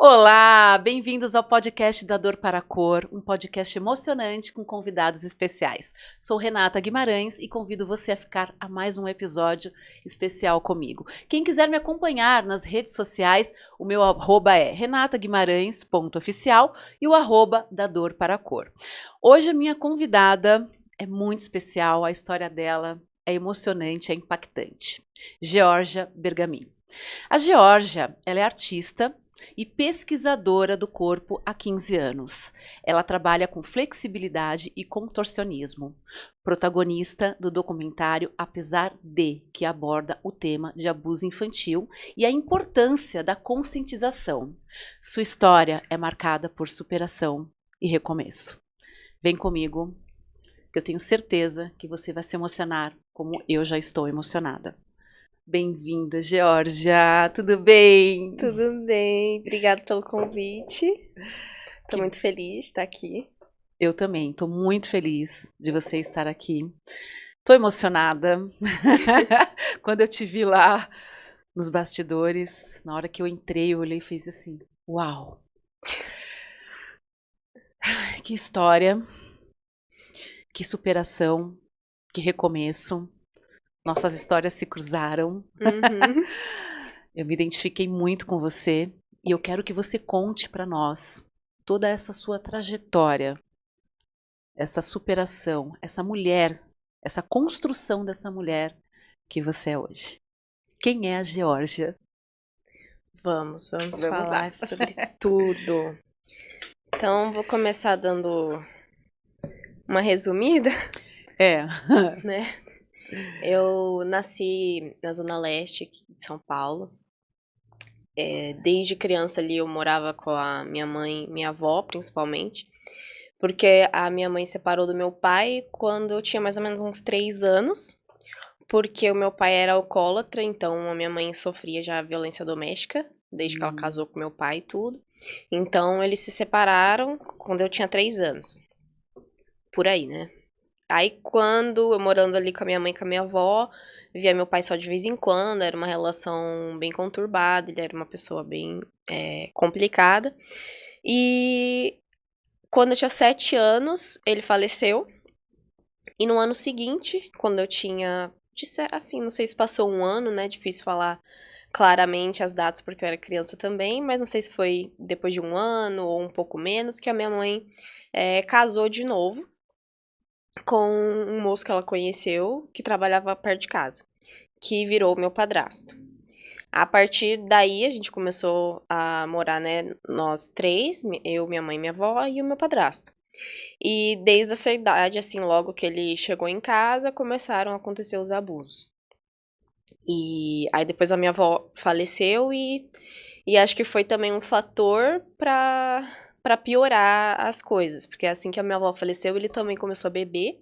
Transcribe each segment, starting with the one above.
Olá, bem-vindos ao podcast da Dor para a Cor, um podcast emocionante com convidados especiais. Sou Renata Guimarães e convido você a ficar a mais um episódio especial comigo. Quem quiser me acompanhar nas redes sociais, o meu arroba é renataguimarães.oficial e o arroba da Dor para a Cor. Hoje a minha convidada é muito especial, a história dela é emocionante, é impactante. Georgia Bergamin. A Georgia, ela é artista e pesquisadora do corpo há 15 anos. Ela trabalha com flexibilidade e contorcionismo. Protagonista do documentário Apesar de, que aborda o tema de abuso infantil e a importância da conscientização. Sua história é marcada por superação e recomeço. Vem comigo, que eu tenho certeza que você vai se emocionar como eu já estou emocionada. Bem-vinda, Georgia. Tudo bem? Tudo bem, obrigada pelo convite. Estou muito feliz de estar aqui. Eu também, estou muito feliz de você estar aqui. Estou emocionada. Quando eu te vi lá nos bastidores, na hora que eu entrei, eu olhei e fiz assim, uau! Que história, que superação, que recomeço. Nossas histórias se cruzaram. Uhum. Eu me identifiquei muito com você e eu quero que você conte para nós toda essa sua trajetória, essa superação, essa mulher, essa construção dessa mulher que você é hoje. Quem é a Georgia? Vamos Vamos falar lá. sobre tudo. Então, vou começar dando uma resumida, É. né? Eu nasci na Zona Leste aqui de São Paulo. Desde criança ali eu morava com a minha mãe, minha avó principalmente, porque a minha mãe separou do meu pai quando eu tinha mais ou menos uns 3 anos, porque o meu pai era alcoólatra, então a minha mãe sofria já violência doméstica, desde que ela casou com meu pai e tudo. Então eles se separaram quando eu tinha 3 anos. Por aí, né? Aí quando eu morando ali com a minha mãe e com a minha avó, via meu pai só de vez em quando, era uma relação bem conturbada, ele era uma pessoa bem complicada. E quando eu tinha 7 anos, ele faleceu. E no ano seguinte, quando eu tinha, assim, não sei se passou um ano, né? Difícil falar claramente as datas porque eu era criança também, mas não sei se foi depois de um ano ou um pouco menos, que a minha mãe casou de novo com um moço que ela conheceu, que trabalhava perto de casa, que virou meu padrasto. A partir daí, a gente começou a morar, né, nós três, eu, minha mãe, minha avó e o meu padrasto. E desde essa idade, assim, logo que ele chegou em casa, começaram a acontecer os abusos. E aí depois a minha avó faleceu e acho que foi também um fator pra piorar as coisas. Porque assim que a minha avó faleceu, ele também começou a beber.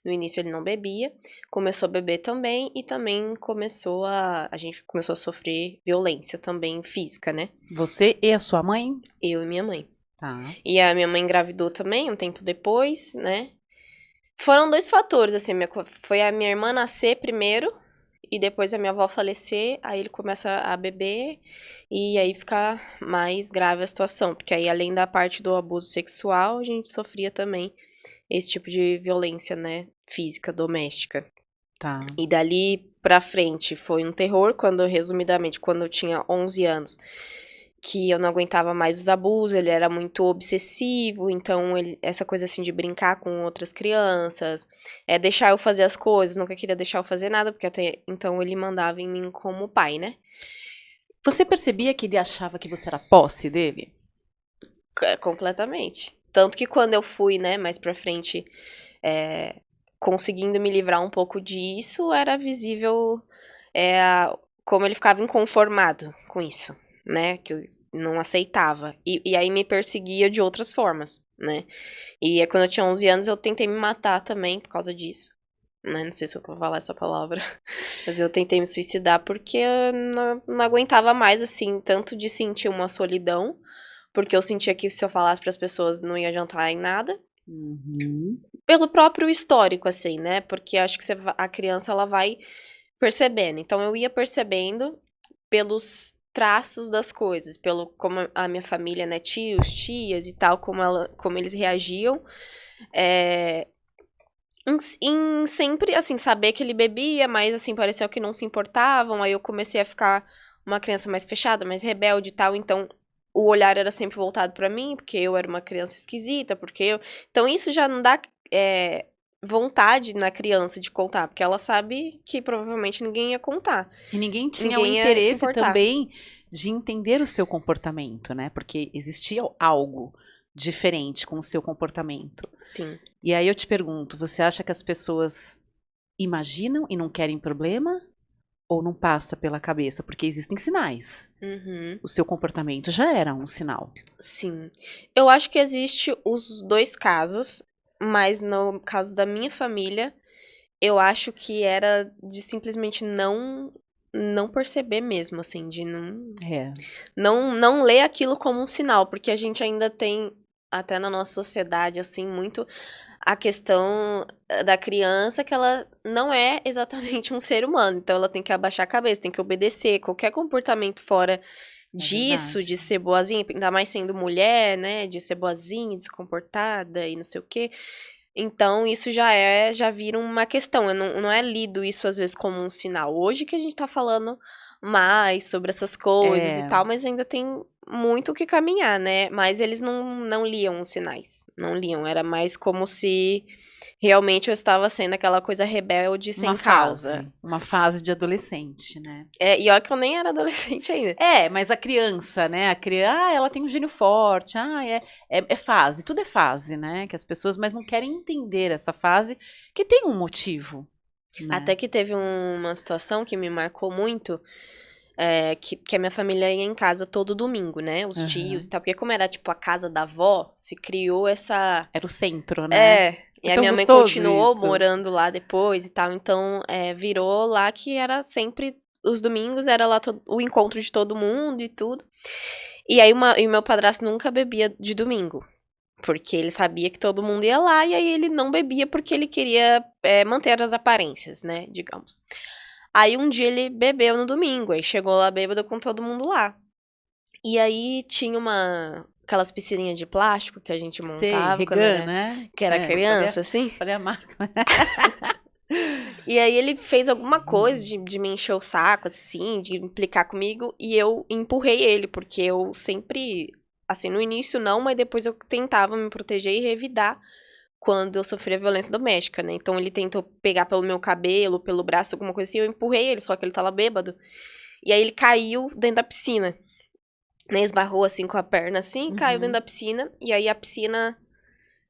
No início ele não bebia, começou a beber também e também a gente começou a sofrer violência também física, né? Você e a sua mãe? Eu e minha mãe. Tá. E a minha mãe engravidou também, um tempo depois, né? Foram 2 fatores, assim, foi a minha irmã nascer primeiro, e depois a minha avó falecer, aí ele começa a beber, e aí fica mais grave a situação, porque aí além da parte do abuso sexual, a gente sofria também esse tipo de violência, né, física, doméstica. Tá. E dali pra frente foi um terror, resumidamente, quando eu tinha 11 anos, que eu não aguentava mais os abusos, ele era muito obsessivo, então essa coisa assim de brincar com outras crianças, deixar eu fazer as coisas, nunca queria deixar eu fazer nada, porque até então ele mandava em mim como pai, né? Você percebia que ele achava que você era posse dele? Completamente. Tanto que quando eu fui, né, mais pra frente, conseguindo me livrar um pouco disso, era visível como ele ficava inconformado com isso, né? Que eu não aceitava. E aí me perseguia de outras formas, né? E quando eu tinha 11 anos, eu tentei me matar também por causa disso. Né? Não sei se eu vou falar essa palavra. Mas eu tentei me suicidar porque eu não aguentava mais, assim, tanto de sentir uma solidão, porque eu sentia que se eu falasse para as pessoas não ia adiantar em nada. Uhum. Pelo próprio histórico, assim, né? Porque acho que a criança, ela vai percebendo. Então, eu ia percebendo pelos traços das coisas, pelo como a minha família, né, tios, tias e tal, como eles reagiam. É, em sempre, assim, saber que ele bebia, mas, assim, pareceu que não se importavam. Aí eu comecei a ficar uma criança mais fechada, mais rebelde e tal. Então, o olhar era sempre voltado pra mim, porque eu era uma criança esquisita, porque eu... Então, isso já não dá vontade na criança de contar, porque ela sabe que provavelmente ninguém ia contar. E ninguém tinha o Ninguém ia se interesse importar. também de entender o seu comportamento, né? Porque existia algo diferente com o seu comportamento. Sim. E aí eu te pergunto, você acha que as pessoas imaginam e não querem problema? Ou não passa pela cabeça? Porque existem sinais. Uhum. O seu comportamento já era um sinal. Sim. Eu acho que existe os dois casos, mas no caso da minha família, eu acho que era de simplesmente não perceber mesmo, assim, de É. não ler aquilo como um sinal, porque a gente ainda tem, até na nossa sociedade, assim, muito a questão da criança que ela não é exatamente um ser humano, então ela tem que abaixar a cabeça, tem que obedecer, qualquer comportamento fora disso, de verdade. ser boazinha, ainda mais sendo mulher, né, de ser boazinha, de se comportada e não sei o quê. Então, isso já vira uma questão, não é lido isso às vezes como um sinal. Hoje que a gente tá falando mais sobre essas coisas e É. tal, mas ainda tem muito o que caminhar, né? Mas eles não liam os sinais, não liam, era mais como se realmente eu estava sendo aquela coisa rebelde sem causa. Uma fase de adolescente, né? E olha que eu nem era adolescente ainda. É, mas a criança, né? A criança, ela tem um gênio forte, é fase, tudo é fase, né? Que as pessoas mas não querem entender essa fase que tem um motivo, né? Até que teve uma situação que me marcou muito, que a minha família ia em casa todo domingo, né? Os tios e tal. Porque como era, tipo, a casa da avó, se criou essa... Era o centro, né? E É a tão minha mãe gostoso continuou isso. morando lá depois e tal. Então, virou lá que era sempre... Os domingos era lá o encontro de todo mundo e tudo. E aí, e o meu padrasto nunca bebia de domingo. Porque ele sabia que todo mundo ia lá. E aí, ele não bebia porque ele queria manter as aparências, né? Digamos. Aí, um dia, ele bebeu no domingo. Aí, chegou lá bêbado com todo mundo lá. E aí, tinha aquelas piscininhas de plástico que a gente Sei, montava quando Regan, era, né? que era criança, assim. Falei a marca. E aí ele fez alguma coisa de me encher o saco, assim, de implicar comigo, e eu empurrei ele, porque eu sempre, assim, no início não, mas depois eu tentava me proteger e revidar quando eu sofria violência doméstica, né? Então ele tentou pegar pelo meu cabelo, pelo braço, alguma coisa assim, eu empurrei ele, só que ele tava bêbado. E aí ele caiu dentro da piscina, né? Esbarrou assim com a perna assim, caiu dentro da piscina, e aí a piscina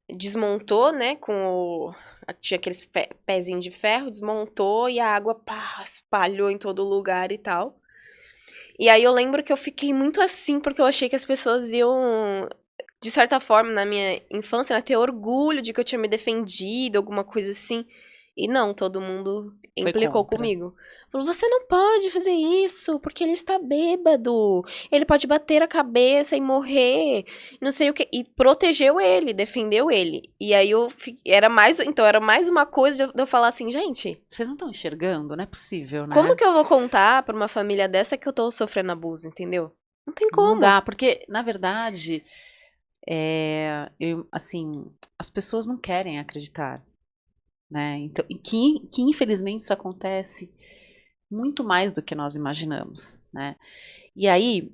desmontou, né, tinha aqueles pezinhos de ferro, desmontou e a água, pá, espalhou em todo lugar e tal. E aí eu lembro que eu fiquei muito assim, porque eu achei que as pessoas iam, de certa forma, na minha infância, né, ter orgulho de que eu tinha me defendido, alguma coisa assim. E não, todo mundo Foi implicou contra. comigo. Falou, você não pode fazer isso, porque ele está bêbado. Ele pode bater a cabeça e morrer. Não sei o quê. E protegeu ele, defendeu ele. E aí era mais uma coisa de eu falar assim, gente, Vocês não estão enxergando? Não é possível, né? como que eu vou contar pra uma família dessa que eu tô sofrendo abuso, entendeu? Não tem como. Não dá, porque, na verdade, assim, as pessoas não querem acreditar, né? Então, e que infelizmente isso acontece muito mais do que nós imaginamos, né? E aí,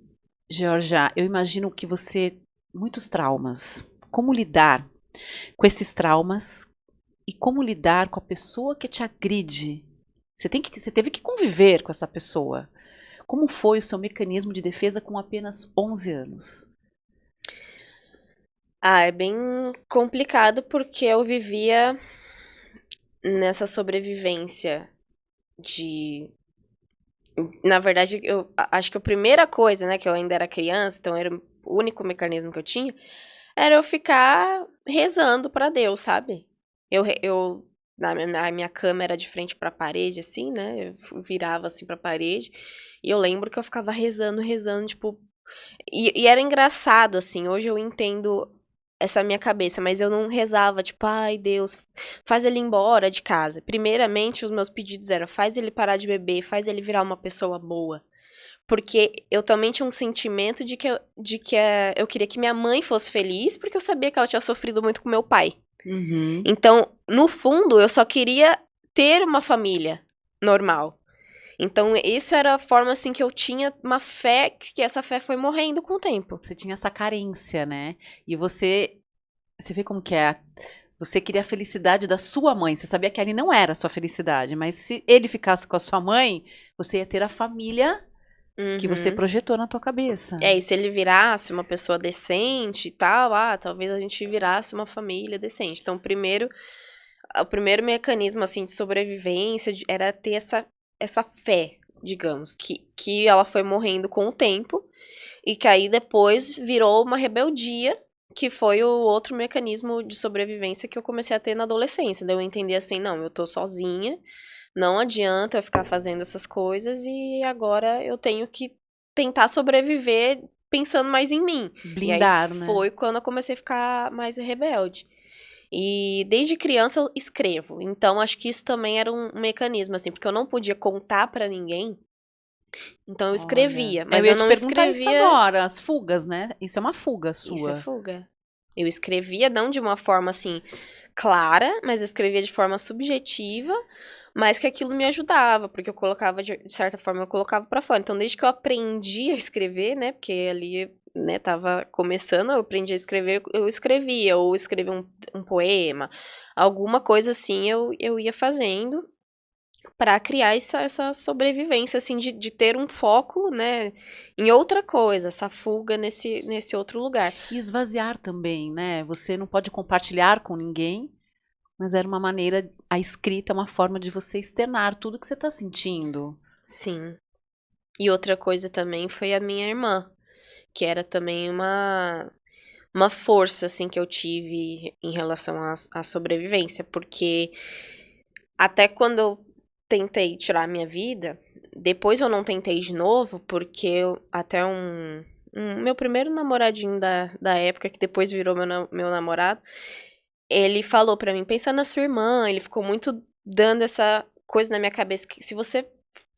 Georgia, eu imagino que você muitos traumas. Como lidar com esses traumas e como lidar com a pessoa que te agride? Você teve que conviver com essa pessoa. Como foi o seu mecanismo de defesa com apenas 11 anos? É bem complicado porque eu vivia nessa sobrevivência de... Na verdade, eu acho que a primeira coisa, né, que eu ainda era criança, então era o único mecanismo que eu tinha, era eu ficar rezando pra Deus, sabe? A minha cama era de frente pra parede, assim, né? Eu virava assim pra parede. E eu lembro que eu ficava rezando, rezando, tipo. E era engraçado, assim. Hoje eu entendo essa minha cabeça, mas eu não rezava, tipo, ai, Deus, faz ele ir embora de casa. Primeiramente, os meus pedidos eram, faz ele parar de beber, faz ele virar uma pessoa boa. Porque eu também tinha um sentimento de que eu queria que minha mãe fosse feliz, porque eu sabia que ela tinha sofrido muito com meu pai. Uhum. Então, no fundo, eu só queria ter uma família normal. Então, isso era a forma, assim, que eu tinha uma fé, que essa fé foi morrendo com o tempo. Você tinha essa carência, né? E você vê como que é. Você queria a felicidade da sua mãe. Você sabia que ali não era a sua felicidade, mas se ele ficasse com a sua mãe, você ia ter a família que você Uhum. projetou na tua cabeça. E se ele virasse uma pessoa decente e tal, talvez a gente virasse uma família decente. Então, o primeiro mecanismo, assim, de sobrevivência era ter essa fé, digamos, que ela foi morrendo com o tempo e que aí depois virou uma rebeldia, que foi o outro mecanismo de sobrevivência que eu comecei a ter na adolescência. Daí eu entendi assim, não, eu tô sozinha, não adianta eu ficar fazendo essas coisas e agora eu tenho que tentar sobreviver pensando mais em mim. E aí Blindar, né? foi quando eu comecei a ficar mais rebelde. E desde criança eu escrevo. Então acho que isso também era um mecanismo, assim, porque eu não podia contar pra ninguém. Então eu Olha, escrevia, mas eu ia eu te não perguntar isso escrevia. agora, as fugas, né? Isso é uma fuga Isso é sua. fuga. Eu escrevia não de uma forma assim clara, mas eu escrevia de forma subjetiva, mas que aquilo me ajudava, porque eu colocava de certa forma eu colocava pra fora. Então desde que eu aprendi a escrever, né, porque ali, né, tava começando, eu aprendi a escrever, eu escrevia ou escrevia um poema, alguma coisa assim eu ia fazendo pra criar essa sobrevivência, assim, de ter um foco, né, em outra coisa, essa fuga nesse outro lugar. E esvaziar também, né? Você não pode compartilhar com ninguém, mas era uma maneira, a escrita é uma forma de você externar tudo que você está sentindo. Sim. E outra coisa também foi a minha irmã, que era também uma força, assim, que eu tive em relação à sobrevivência, porque até quando eu tentei tirar a minha vida, depois eu não tentei de novo, porque até meu primeiro namoradinho da época, que depois virou meu namorado, ele falou pra mim: "Pensa na sua irmã", ele ficou muito dando essa coisa na minha cabeça, que se você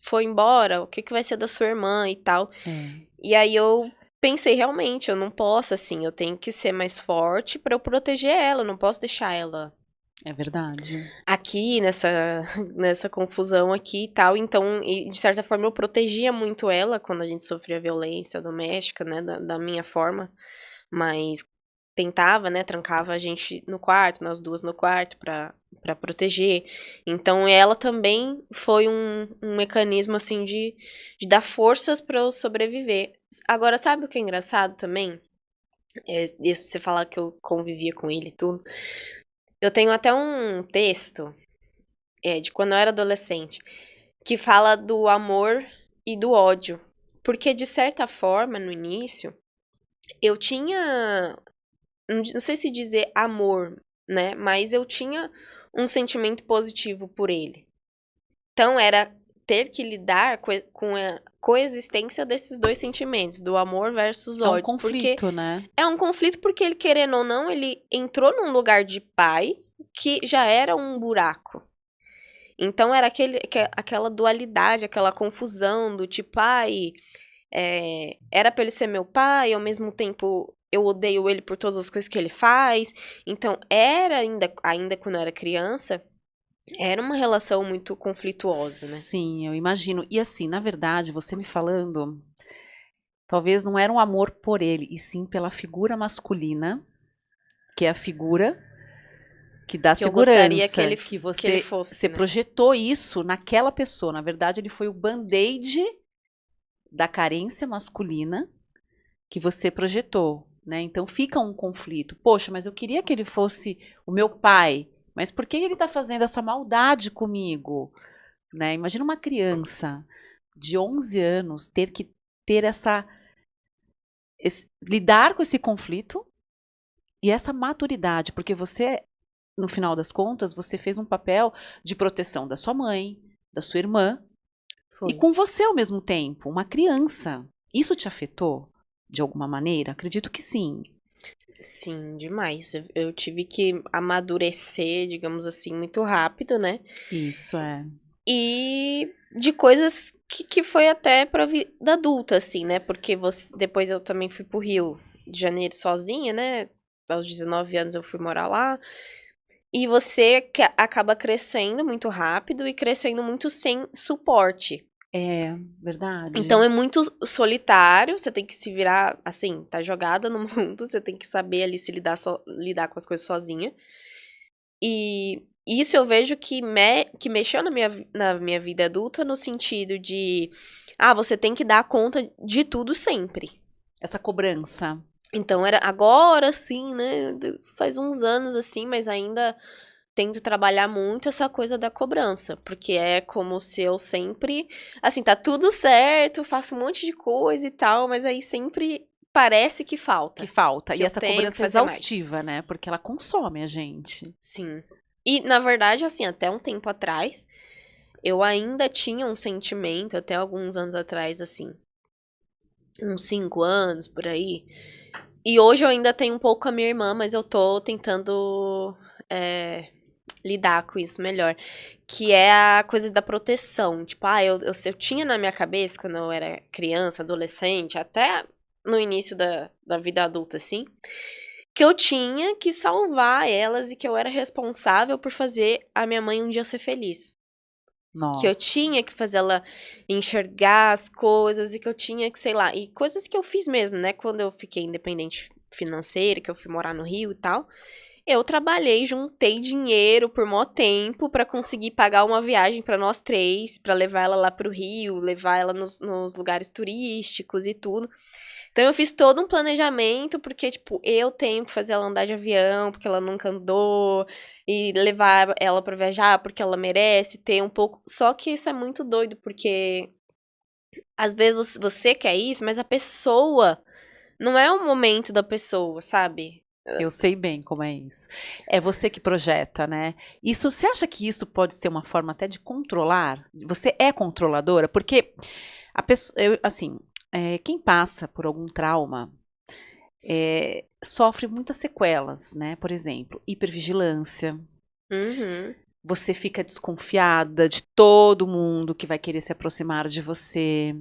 for embora, o que que vai ser da sua irmã e tal. É, E aí eu pensei: "Realmente, eu não posso, assim, eu tenho que ser mais forte pra eu proteger ela, eu não posso deixar ela é verdade. aqui nessa confusão aqui e tal". Então, e de certa forma eu protegia muito ela quando a gente sofria violência doméstica, né, da minha forma, mas tentava, né, trancava a gente no quarto, nós 2 no quarto pra proteger. Então ela também foi um mecanismo, assim, de dar forças pra eu sobreviver. Agora sabe o que é engraçado também? Isso você falar que eu convivia com ele e tudo. Eu tenho até um texto, de quando eu era adolescente, que fala do amor e do ódio. Porque de certa forma, no início, eu tinha, não sei se dizer amor, né, mas eu tinha um sentimento positivo por ele. Então era ter que lidar com a coexistência desses 2 sentimentos, do amor versus É um ódio, porque conflito, né? é um conflito, porque ele, querendo ou não, ele entrou num lugar de pai que já era um buraco. Então era aquela dualidade, aquela confusão do tipo, ai, era pra ele ser meu pai, e ao mesmo tempo eu odeio ele por todas as coisas que ele faz. Então era ainda quando eu era criança, era uma relação muito conflituosa, né. Sim, eu imagino. E assim, na verdade, você me falando, talvez não era um amor por ele, e sim pela figura masculina, que é a figura que dá Que eu gostaria segurança, que que ele você fosse, né. projetou isso naquela pessoa. Na verdade, ele foi o band-aid da carência masculina que você projetou, né? Então fica um conflito. Poxa, mas eu queria que ele fosse o meu pai, mas por que ele está fazendo essa maldade comigo? Né? Imagina uma criança de 11 anos ter que ter lidar com esse conflito e essa maturidade, porque você, no final das contas, você fez um papel de proteção da sua mãe, da sua irmã e Foi. com você ao mesmo tempo, uma criança. Isso te afetou de alguma maneira? Acredito que sim. Sim, demais. Eu tive que amadurecer, digamos assim, muito rápido, né. Isso é. E de coisas que foi até pra vida adulta, assim, né? Porque depois eu também fui pro Rio de Janeiro sozinha, né? Aos 19 anos eu fui morar lá. E você acaba crescendo muito rápido e crescendo muito sem suporte. É, verdade. Então é muito solitário, você tem que se virar, assim, tá jogada no mundo, você tem que saber ali se lidar com as coisas sozinha. E isso eu vejo que mexeu na minha vida adulta no sentido de, você tem que dar conta de tudo sempre. Essa cobrança. Então era agora sim, né? Faz uns anos assim, mas ainda tento trabalhar muito essa coisa da cobrança, porque é como se eu sempre, assim, tá tudo certo, faço um monte de coisa e tal, mas aí sempre parece que falta. Que falta. Que E eu essa tenho que cobrança fazer mais. exaustiva, né? Porque ela consome a gente. Sim. E, na verdade, assim, até um tempo atrás, eu ainda tinha um sentimento, até alguns anos atrás, assim, uns 5 anos, por aí. E hoje eu ainda tenho um pouco com a minha irmã, mas eu tô tentando lidar com isso melhor. Que é a coisa da proteção. Tipo, eu tinha na minha cabeça, quando eu era criança, adolescente, até no início da vida adulta, assim, que eu tinha que salvar elas e que eu era responsável por fazer a minha mãe um dia ser feliz. Que eu tinha Nossa. que fazer ela enxergar as coisas e que eu tinha que, sei lá, e coisas que eu fiz mesmo, né? Quando eu fiquei independente financeira, que eu fui morar no Rio e tal, eu trabalhei, juntei dinheiro por mó tempo pra conseguir pagar uma viagem pra nós três, pra levar ela lá pro Rio, levar ela nos lugares turísticos e tudo. Então eu fiz todo um planejamento, porque, tipo, eu tenho que fazer ela andar de avião, porque ela nunca andou, e levar ela pra viajar, porque ela merece ter um pouco. Só que isso é muito doido, porque às vezes você quer isso, mas a pessoa não é o momento da pessoa, sabe? Eu sei bem como é isso. É você que projeta, né? Isso, você acha que isso pode ser uma forma até de controlar? Você é controladora? Porque a pessoa, assim, quem passa por algum trauma sofre muitas sequelas, né? Por exemplo, hipervigilância. Uhum. Você fica desconfiada de todo mundo que vai querer se aproximar de você.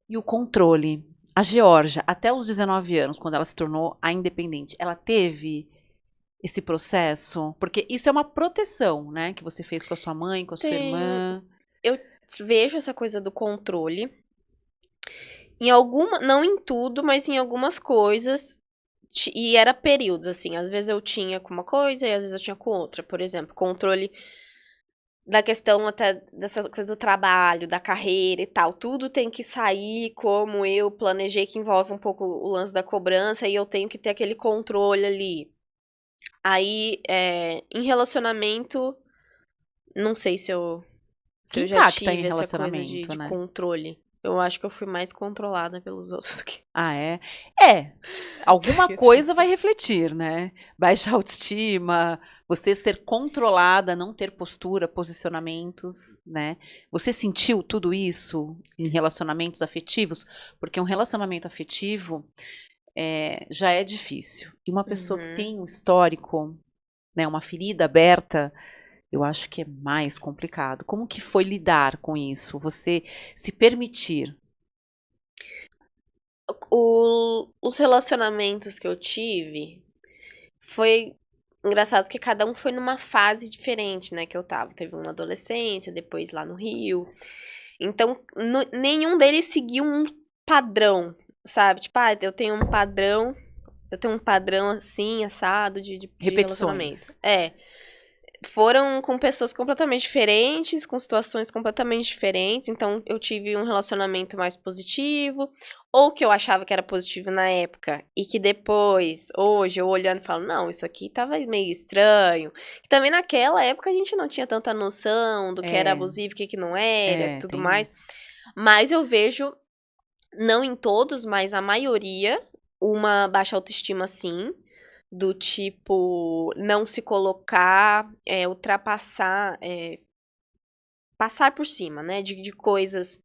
E o controle. A Geórgia, até os 19 anos, quando ela se tornou a independente, ela teve esse processo? Porque isso é uma proteção, né? Que você fez com a sua mãe, com a sua Tem. irmã. Eu vejo essa coisa do controle. Em alguma, não em tudo, mas em algumas coisas. E era períodos, assim. Às vezes eu tinha com uma coisa e às vezes eu tinha com outra. Por exemplo, controle da questão até dessa coisa do trabalho, da carreira e tal. Tudo tem que sair como eu planejei, que envolve um pouco o lance da cobrança, e eu tenho que ter aquele controle ali. Aí, em relacionamento, não sei se Que eu já impacta em tive essa coisa de, relacionamento, de né? controle. Eu acho que eu fui mais controlada pelos outros do que Ah, é? É. Alguma pelos coisa vai refletir, né? Baixa autoestima, você ser controlada, não ter postura, posicionamentos, né? Você sentiu tudo isso em relacionamentos afetivos? Porque um relacionamento afetivo já é difícil. E uma pessoa que Uhum. tem um histórico, né, uma ferida aberta, eu acho que é mais complicado. Como que foi lidar com isso? Você se permitir. Os relacionamentos que eu tive foi engraçado porque cada um foi numa fase diferente, né, que eu tava. Teve um na adolescência, depois lá no Rio. Então, nenhum deles seguiu um padrão, sabe? Tipo, eu tenho um padrão assim, assado de relacionamento. Repetições. Foram com pessoas completamente diferentes, com situações completamente diferentes. Então, eu tive um relacionamento mais positivo, ou que eu achava que era positivo na época, e que depois, hoje, eu olhando, falo, não, isso aqui tava meio estranho. Que também naquela época a gente não tinha tanta noção do que era É, abusivo, o que não era, tudo tem mais. isso. Mas eu vejo, não em todos, mas a maioria, uma baixa autoestima sim. Do tipo, não se colocar, ultrapassar, passar por cima, né? De coisas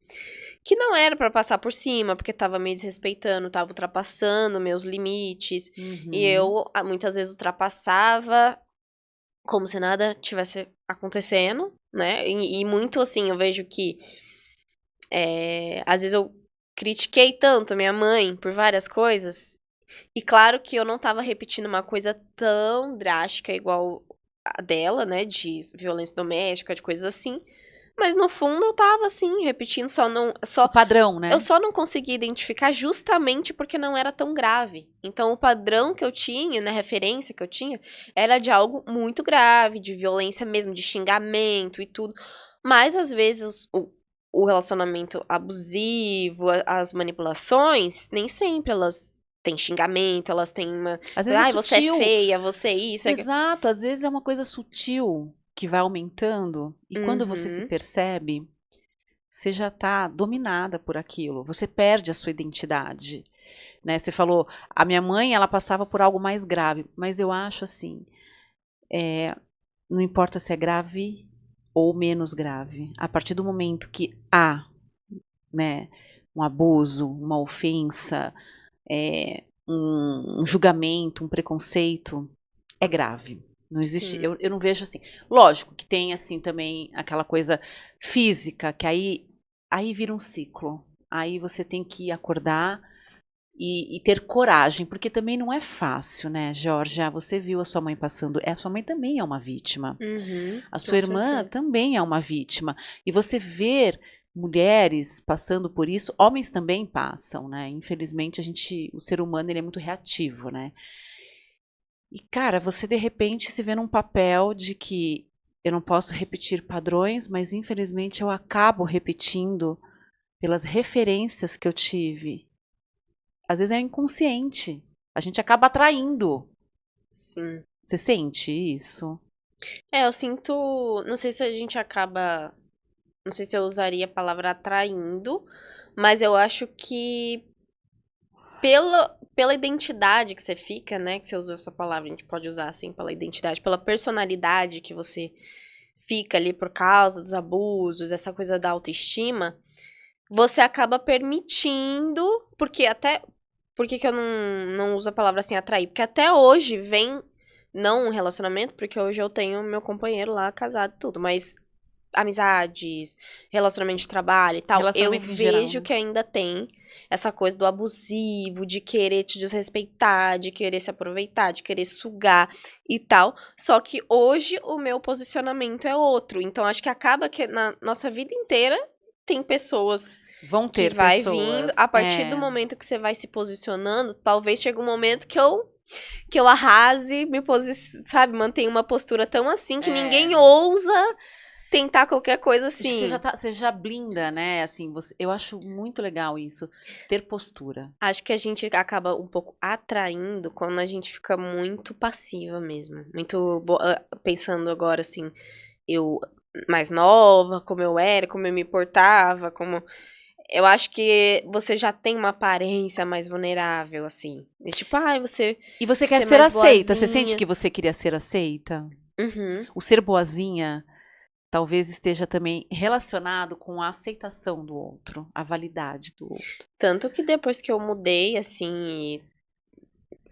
que não era pra passar por cima, porque tava me desrespeitando, tava ultrapassando meus limites. E Uhum. eu muitas vezes ultrapassava como se nada tivesse acontecendo, né? E muito assim, eu vejo que Às vezes eu critiquei tanto a minha mãe por várias coisas. E claro que eu não tava repetindo uma coisa tão drástica igual a dela, né? De violência doméstica, de coisas assim. Mas no fundo eu tava, assim, repetindo, O padrão, né? eu só não consegui identificar justamente porque não era tão grave. Então, o padrão que eu tinha, na referência que eu tinha, era de algo muito grave, de violência mesmo, de xingamento e tudo. Mas, às vezes, o relacionamento abusivo, as manipulações, nem sempre elas têm xingamento, elas têm uma. Às vezes é Ai, você é sutil. feia, você é isso. Exato, às vezes é uma coisa sutil que vai aumentando e quando você se Uhum. percebe, você já está dominada por aquilo, você perde a sua identidade, né? Você falou, a minha mãe, ela passava por algo mais grave, mas eu acho assim, não importa se é grave ou menos grave, a partir do momento que há, né, um abuso, uma ofensa, um julgamento, um preconceito, é grave. Não existe, Sim. eu não vejo assim. Lógico que tem assim também aquela coisa física, que aí vira um ciclo. Aí você tem que acordar e ter coragem, porque também não é fácil, né, Georgia? Você viu a sua mãe passando, a sua mãe também é uma vítima. Uhum, A sua com irmã certeza. também é uma vítima. E você ver mulheres passando por isso, homens também passam, né? Infelizmente o ser humano ele é muito reativo, né? E, cara, você de repente se vê num papel de que eu não posso repetir padrões, mas infelizmente eu acabo repetindo pelas referências que eu tive. Às vezes é inconsciente. A gente acaba atraindo. Sim. Você sente isso? Eu sinto. Não sei se a gente acaba. Não sei se eu usaria a palavra atraindo, mas eu acho que pela identidade que você fica, né? Que você usou essa palavra, a gente pode usar assim, pela identidade, pela personalidade que você fica ali por causa dos abusos, essa coisa da autoestima, você acaba permitindo, porque até. Por que eu não uso a palavra assim, atrair? Porque até hoje vem. Não um relacionamento, porque hoje eu tenho meu companheiro lá, casado e tudo, mas amizades, relacionamento de trabalho e tal, eu Relacionamento em geral, vejo né? que ainda tem essa coisa do abusivo, de querer te desrespeitar, de querer se aproveitar, de querer sugar e tal. Só que hoje o meu posicionamento é outro. Então acho que acaba que na nossa vida inteira tem pessoas Vão que ter vai vindo. pessoas. A partir do momento que você vai se posicionando, talvez chegue um momento que eu arrase, sabe, mantenha uma postura tão assim que É. ninguém ousa tentar qualquer coisa Acho que assim. você já blinda, né? Assim, eu acho muito legal isso, ter postura. Acho que a gente acaba um pouco atraindo quando a gente fica muito passiva mesmo. Muito pensando agora assim, eu mais nova, como eu era, como eu me portava, como. Eu acho que você já tem uma aparência mais vulnerável, assim. E tipo, ai, você E você quis quer ser ser mais aceita? Você sente boazinha. que você queria ser aceita? Uhum. O ser boazinha talvez esteja também relacionado com a aceitação do outro, a validade do outro. Tanto que depois que eu mudei, assim,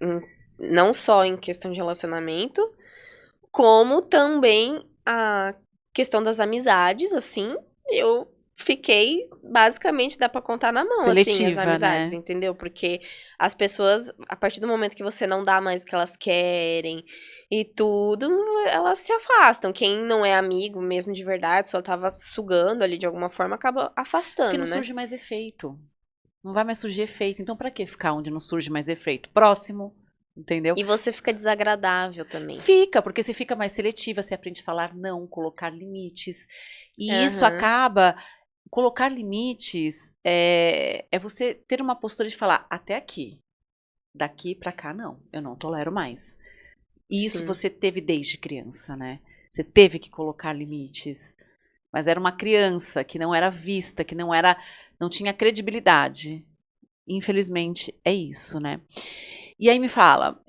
em- não só em questão de relacionamento, como também a questão das amizades, assim, eu fiquei, basicamente, dá pra contar na mão, assim, as Seletiva, amizades, né? entendeu? Porque as pessoas, a partir do momento que você não dá mais o que elas querem e tudo, elas se afastam. Quem não é amigo mesmo de verdade, só tava sugando ali de alguma forma, acaba Porque não afastando, né? surge mais efeito. Não vai mais surgir efeito. Então, para que ficar onde não surge mais efeito? Próximo, entendeu? E você fica desagradável também. Fica, porque você fica mais seletiva, você aprende a falar não, colocar limites. E isso Aham. acaba. Colocar limites é você ter uma postura de falar até aqui. Daqui para cá, não. Eu não tolero mais. E isso Sim. você teve desde criança, né? Você teve que colocar limites. Mas era uma criança que não era vista, que não tinha credibilidade. Infelizmente, é isso, né? E aí me fala,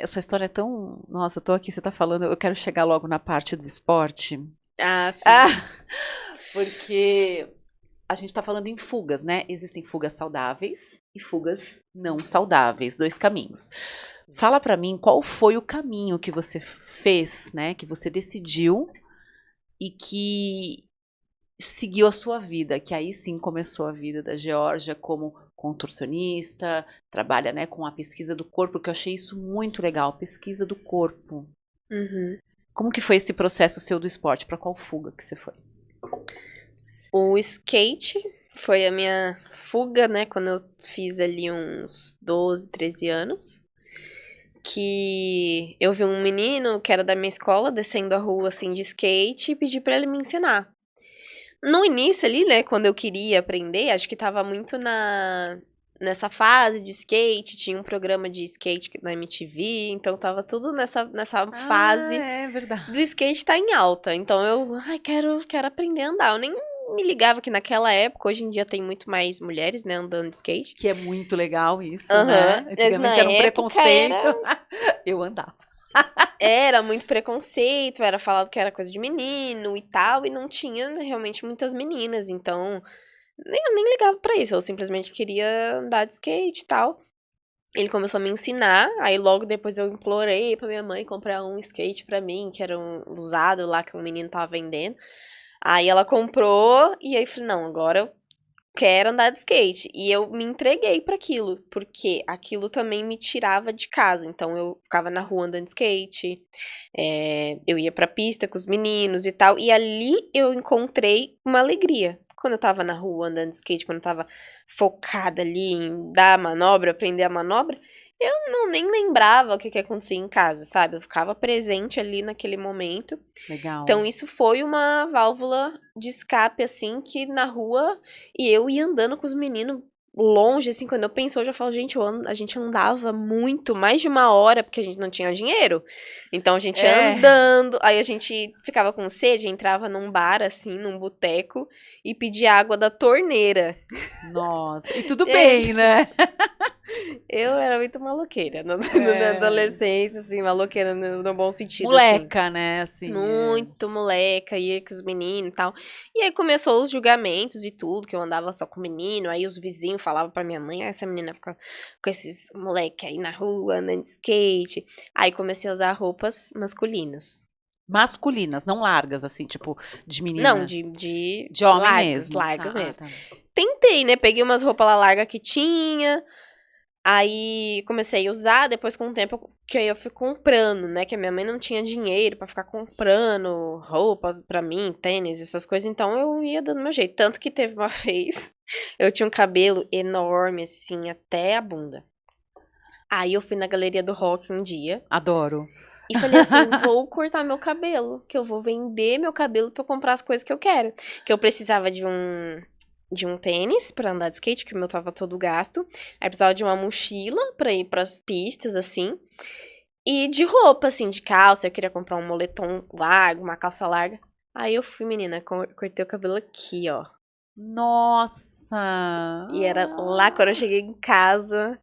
a sua história é tão. Nossa, eu tô aqui, você tá falando, eu quero chegar logo na parte do esporte. Ah, sim. Ah, porque a gente tá falando em fugas, né? Existem fugas saudáveis e fugas não saudáveis, dois caminhos. Fala pra mim qual foi o caminho que você fez, né? Que você decidiu e que seguiu a sua vida, que aí sim começou a vida da Geórgia como contorcionista, trabalha, né, com a pesquisa do corpo, que eu achei isso muito legal, pesquisa do corpo. Uhum. Como que foi esse processo seu do esporte? Para qual fuga que você foi? O skate foi a minha fuga, né? Quando eu fiz ali uns 12, 13 anos. Que eu vi um menino que era da minha escola descendo a rua assim de skate e pedi pra ele me ensinar. No início ali, né, quando eu queria aprender, acho que tava muito nessa fase de skate, tinha um programa de skate na MTV, então tava tudo nessa fase É verdade. do skate tá em alta. Então eu, quero aprender a andar. Eu nem me ligava que naquela época, hoje em dia tem muito mais mulheres, né, andando de skate. Que é muito legal isso, Aham. né? Mas na Antigamente era um época preconceito. Eu andava. era muito preconceito, era falado que era coisa de menino e tal, e não tinha realmente muitas meninas, então eu nem ligava pra isso, eu simplesmente queria andar de skate e tal. Ele começou a me ensinar, aí logo depois eu implorei pra minha mãe comprar um skate pra mim, que era um usado lá que um menino tava vendendo. Aí ela comprou, e aí eu falei, não, agora eu quero andar de skate. E eu me entreguei pra aquilo, porque aquilo também me tirava de casa. Então eu ficava na rua andando de skate, eu ia pra pista com os meninos e tal. E ali eu encontrei uma alegria. Quando eu tava na rua andando de skate, quando eu tava focada ali em dar a manobra, aprender a manobra, eu não nem lembrava o que acontecia em casa, sabe? Eu ficava presente ali naquele momento. Legal. Então, isso foi uma válvula de escape, assim, que na rua, e eu ia andando com os meninos longe, assim, quando eu penso hoje, eu falo, gente, a gente andava muito, mais de uma hora, porque a gente não tinha dinheiro. Então, a gente ia andando, aí a gente ficava com sede, entrava num bar, assim, num boteco, e pedia água da torneira. Nossa, e tudo bem, né? Eu era muito maloqueira na adolescência, assim, maloqueira no bom sentido, assim. Moleca, né? Assim, Muito moleca, ia com os meninos e tal. E aí começou os julgamentos e tudo, que eu andava só com menino. Aí os vizinhos falavam pra minha mãe, essa menina fica com esses moleque aí na rua, andando de skate. Aí comecei a usar roupas masculinas. masculinas, não largas, assim, tipo, de Não, menina. de De homem largas, mesmo. largas Tá, mesmo. tá. Tentei, né? Peguei umas roupas lá largas que tinha. Aí comecei a usar, depois com o tempo que aí eu fui comprando, né? Que a minha mãe não tinha dinheiro pra ficar comprando roupa pra mim, tênis, essas coisas, então eu ia dando meu jeito. Tanto que teve uma vez, eu tinha um cabelo enorme, assim, até a bunda. Aí eu fui na galeria do rock um dia Adoro. e falei assim: vou cortar meu cabelo, que eu vou vender meu cabelo pra eu comprar as coisas que eu quero. Que eu precisava de um tênis pra andar de skate, que o meu tava todo gasto. Aí precisava de uma mochila pra ir pras pistas, assim. E de roupa, assim, de calça. Eu queria comprar um moletom largo, uma calça larga. Aí eu fui, menina, cortei o cabelo aqui, ó. Nossa! E era lá quando eu cheguei em casa.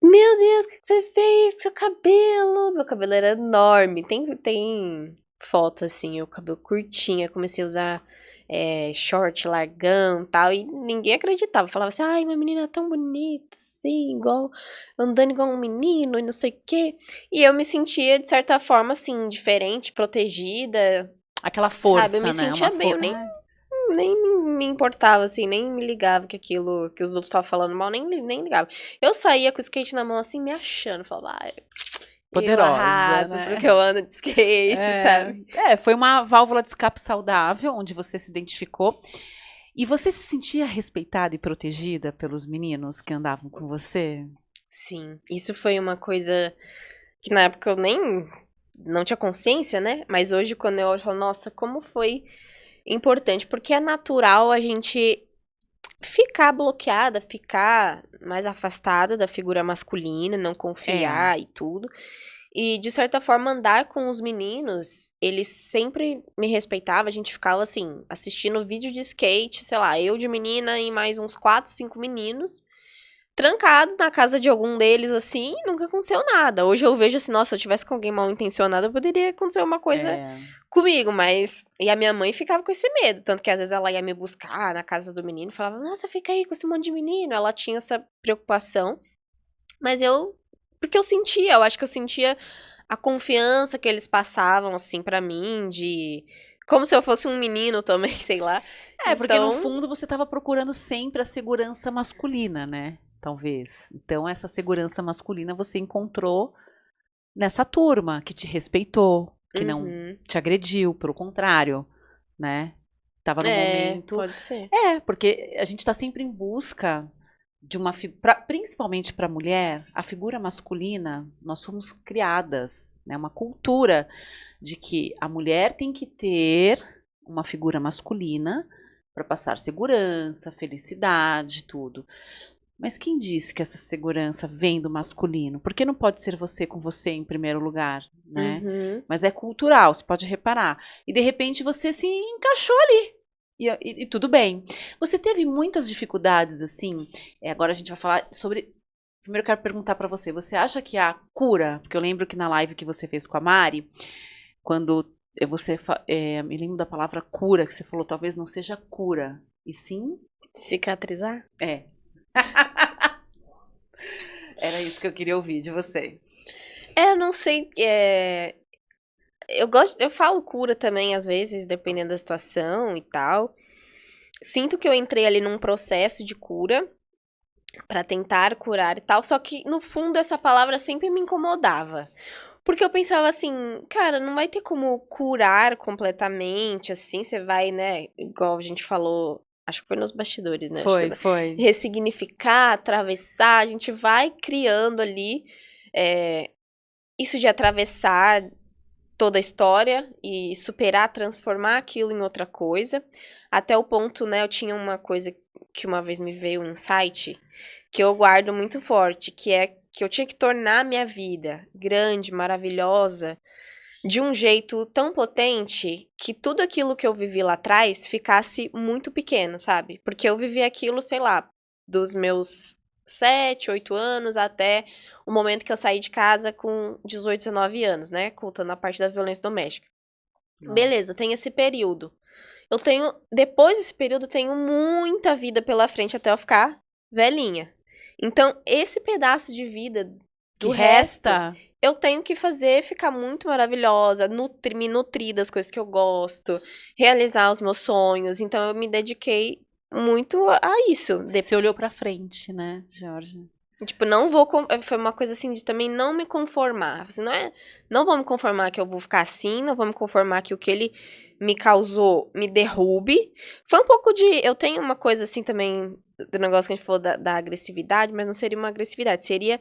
Meu Deus, o que você fez com seu cabelo? Meu cabelo era enorme. Tem foto, assim, o cabelo curtinho. Eu comecei a usar short largão e tal. E ninguém acreditava. Falava assim, ai, minha menina é tão bonita, assim, andando igual um menino e não sei o quê. E eu me sentia, de certa forma, assim, diferente, protegida. Aquela força, Sabe? Eu me né? sentia bem, eu nem me importava, assim, nem me ligava que aquilo que os outros estavam falando mal, nem ligava. Eu saía com o skate na mão, assim, me achando, falava, eu Poderosa, arraso né? porque eu ando de skate, sabe? Foi uma válvula de escape saudável, onde você se identificou. E você se sentia respeitada e protegida pelos meninos que andavam com você? Sim, isso foi uma coisa que na época eu nem não tinha consciência, né? Mas hoje, quando eu olho, eu falo, nossa, como foi importante, porque é natural a gente ficar bloqueada, ficar mais afastada da figura masculina, não confiar e tudo. E, de certa forma, andar com os meninos, eles sempre me respeitavam. A gente ficava, assim, assistindo vídeo de skate, sei lá, eu de menina e mais uns 4, 5 meninos, trancados na casa de algum deles, assim, e nunca aconteceu nada. Hoje eu vejo assim, nossa, se eu tivesse com alguém mal intencionado, poderia acontecer uma coisa comigo, mas... E a minha mãe ficava com esse medo, tanto que às vezes ela ia me buscar na casa do menino e falava, nossa, fica aí com esse monte de menino. Ela tinha essa preocupação, mas porque eu acho que eu sentia a confiança que eles passavam, assim, pra mim, de Como se eu fosse um menino também, sei lá. Porque no Então, fundo você estava procurando sempre a segurança masculina, né? Talvez. Então essa segurança masculina você encontrou nessa turma que te respeitou, que não uhum. te agrediu, pelo contrário, né? Tava no momento. Pode ser. Porque a gente está sempre em busca de uma principalmente para a mulher, a figura masculina, nós somos criadas, né? Uma cultura de que a mulher tem que ter uma figura masculina para passar segurança, felicidade, tudo. Mas quem disse que essa segurança vem do masculino? Por que não pode ser você com você em primeiro lugar, né? Uhum. Mas é cultural, você pode reparar. E de repente você se encaixou ali. E tudo bem. Você teve muitas dificuldades, assim. Agora a gente vai falar sobre. Primeiro eu quero perguntar pra você. Você acha que a cura? Porque eu lembro que na live que você fez com a Mari, quando você. Me lembro da palavra cura, que você falou, talvez não seja cura, e sim. Cicatrizar? É. Era isso que eu queria ouvir de você. Eu não sei. Eu falo cura também, às vezes, dependendo da situação e tal. Sinto que eu entrei ali num processo de cura pra tentar curar e tal, só que no fundo essa palavra sempre me incomodava. Porque eu pensava assim, cara, não vai ter como curar completamente, assim, você vai, né, igual a gente falou, acho que foi nos bastidores, né? Foi. Ressignificar, atravessar, a gente vai criando ali isso de atravessar toda a história e superar, transformar aquilo em outra coisa. Até o ponto, né, eu tinha uma coisa que uma vez me veio um insight que eu guardo muito forte, que é que eu tinha que tornar a minha vida grande, maravilhosa, de um jeito tão potente que tudo aquilo que eu vivi lá atrás ficasse muito pequeno, sabe? Porque eu vivi aquilo, sei lá, dos meus 7, 8 anos até o momento que eu saí de casa com 18, 19 anos, né? Contando a parte da violência doméstica. Nossa. Beleza, tem esse período. Depois desse período, eu tenho muita vida pela frente até eu ficar velhinha. Então, esse pedaço de vida do resto, eu tenho que fazer ficar muito maravilhosa, me nutrir das coisas que eu gosto, realizar os meus sonhos. Então, eu me dediquei muito a isso. Você olhou pra frente, né, Jorge? Tipo, foi uma coisa assim de também não me conformar. Assim, não vou me conformar que eu vou ficar assim, não vou me conformar que o que ele me causou me derrube. Foi um pouco de. Eu tenho uma coisa assim também do negócio que a gente falou da agressividade, mas não seria uma agressividade, seria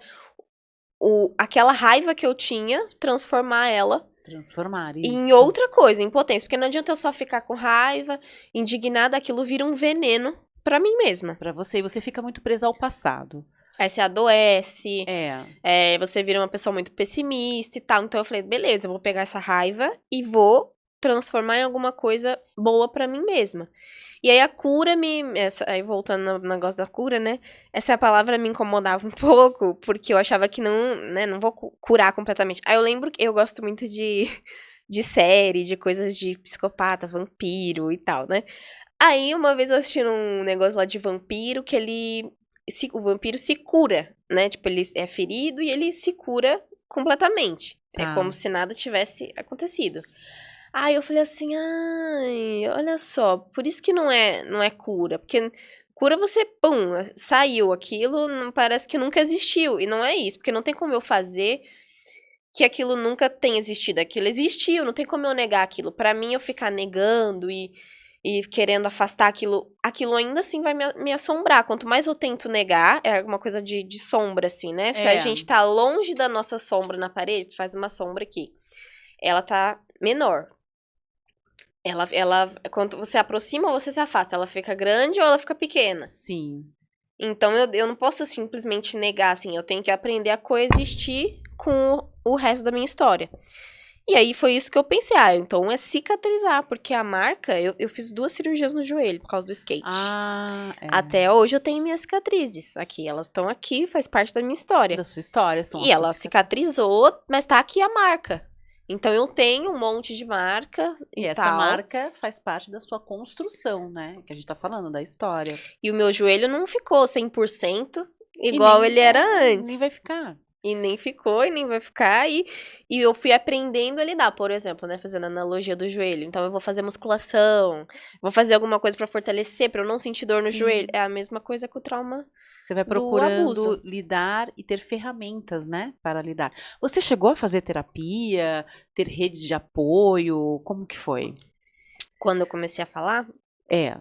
aquela raiva que eu tinha, transformar ela. Transformar isso. Em outra coisa, em potência. Porque não adianta eu só ficar com raiva, indignada, aquilo vira um veneno pra mim mesma. Pra você, e você fica muito presa ao passado. Aí você adoece, você vira uma pessoa muito pessimista e tal. Então eu falei, beleza, eu vou pegar essa raiva e vou transformar em alguma coisa boa pra mim mesma. E aí a cura aí voltando no negócio da cura, né? Essa palavra me incomodava um pouco, porque eu achava que não vou curar completamente. Aí eu lembro que eu gosto muito de série, de coisas de psicopata, vampiro e tal, né? Aí uma vez eu assisti um negócio lá de vampiro que o vampiro se cura, né? Tipo, ele é ferido e ele se cura completamente. É como se nada tivesse acontecido. Aí eu falei assim, ai, olha só, por isso que não é cura. Porque cura você, pum, saiu aquilo, parece que nunca existiu. E não é isso, porque não tem como eu fazer que aquilo nunca tenha existido. Aquilo existiu, não tem como eu negar aquilo. Pra mim, eu ficar negando e querendo afastar aquilo ainda assim vai me assombrar. Quanto mais eu tento negar, é uma coisa de sombra, assim, né? Se a gente tá longe da nossa sombra na parede, faz uma sombra aqui. Ela tá menor. Quando você aproxima ou você se afasta, ela fica grande ou ela fica pequena? Sim. Então, eu não posso simplesmente negar, assim, eu tenho que aprender a coexistir com o resto da minha história. E aí, foi isso que eu pensei, então é cicatrizar, porque a marca, eu fiz 2 cirurgias no joelho por causa do skate. Até hoje eu tenho minhas cicatrizes aqui, elas estão aqui, faz parte da minha história. Da sua história, E ela cicatrizou, mas tá aqui a marca. Então, eu tenho um monte de marca e essa marca faz parte da sua construção, né? Que a gente tá falando da história. E o meu joelho não ficou 100% igual ele era antes. Nem vai ficar. E nem ficou, e nem vai ficar. E eu fui aprendendo a lidar, por exemplo, né? Fazendo a analogia do joelho. Então, eu vou fazer musculação, vou fazer alguma coisa pra fortalecer, pra eu não sentir dor no joelho. Sim. É a mesma coisa com o trauma Você vai do procurando abuso. lidar e ter ferramentas, né, para lidar. Você chegou a fazer terapia, ter rede de apoio? Como que foi? Quando eu comecei a falar, É.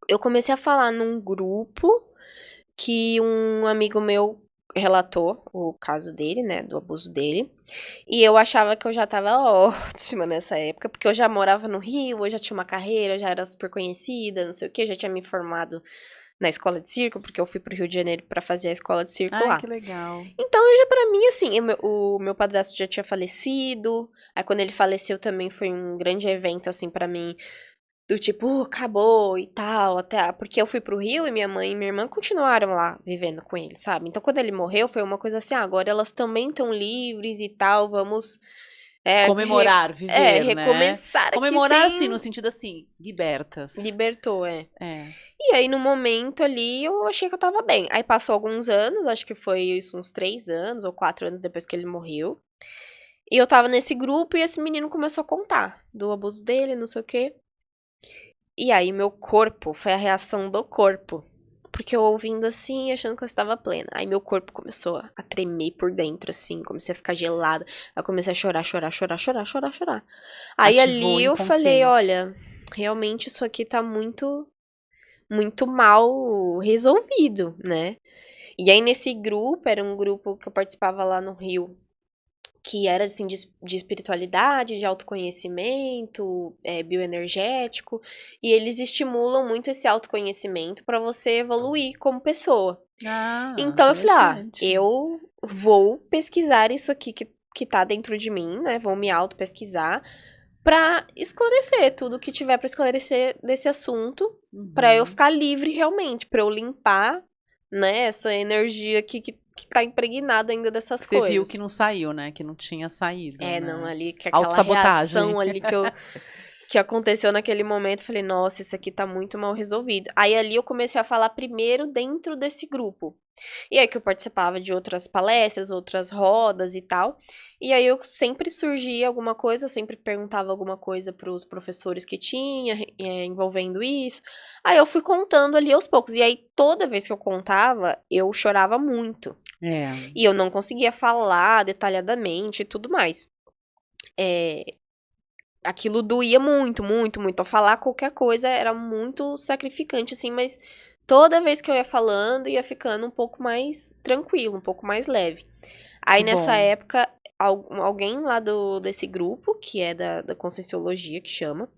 eu comecei a falar num grupo que um amigo meu relatou o caso dele, né, do abuso dele. E eu achava que eu já tava ótima nessa época, porque eu já morava no Rio, eu já tinha uma carreira, eu já era super conhecida, não sei o quê, já tinha me formado na escola de circo, porque eu fui pro Rio de Janeiro pra fazer a escola de circo Ai, lá. que legal. Então, eu já pra mim, assim, o meu padrasto já tinha falecido, aí quando ele faleceu também foi um grande evento, assim, pra mim, do tipo, acabou e tal, até porque eu fui pro Rio e minha mãe e minha irmã continuaram lá vivendo com ele, sabe? Então, quando ele morreu, foi uma coisa assim, agora elas também estão livres e tal, vamos Comemorar, viver, né? recomeçar aqui Comemorar, assim, sem no sentido assim, libertas. libertou, É. E aí, no momento ali, eu achei que eu tava bem. Aí passou alguns anos, acho que foi isso, uns 3 anos ou 4 anos depois que ele morreu. E eu tava nesse grupo e esse menino começou a contar do abuso dele, não sei o quê. E aí, meu corpo, foi a reação do corpo. Porque eu ouvindo assim, achando que eu estava plena. Aí meu corpo começou a tremer por dentro, assim, comecei a ficar gelada. Aí eu comecei a chorar, chorar, chorar, chorar, chorar, chorar. Aí Ativou o ali eu falei, inconsciente. olha, realmente isso aqui tá muito, muito mal resolvido, né? E aí nesse grupo, era um grupo que eu participava lá no Rio, que era assim de espiritualidade, de autoconhecimento, bioenergético, e eles estimulam muito esse autoconhecimento para você evoluir como pessoa. Ah, Então eu falei, interessante. eu vou pesquisar isso aqui que tá dentro de mim, né? Vou me auto-pesquisar pra esclarecer tudo que tiver pra esclarecer desse assunto, pra eu Uhum. ficar livre realmente, pra eu limpar, né, essa energia que tá impregnada ainda dessas Você viu que coisas. não saiu, né? Que não tinha saído, Não, né? ali, que aquela Autossabotagem. reação ali que aconteceu naquele momento, falei, nossa, isso aqui tá muito mal resolvido. Aí ali eu comecei a falar primeiro dentro desse grupo. E aí que eu participava de outras palestras, outras rodas e tal. E aí eu sempre surgia alguma coisa, eu sempre perguntava alguma coisa pros professores que tinha, envolvendo isso. Aí eu fui contando ali aos poucos. E aí toda vez que eu contava, eu chorava muito. É. E eu não conseguia falar detalhadamente e tudo mais. Aquilo doía muito, muito, muito. Ao falar qualquer coisa era muito sacrificante, assim, mas toda vez que eu ia falando, ia ficando um pouco mais tranquilo, um pouco mais leve. Que Aí nessa bom. época, alguém lá desse grupo, que é da Conscienciologia, que chama,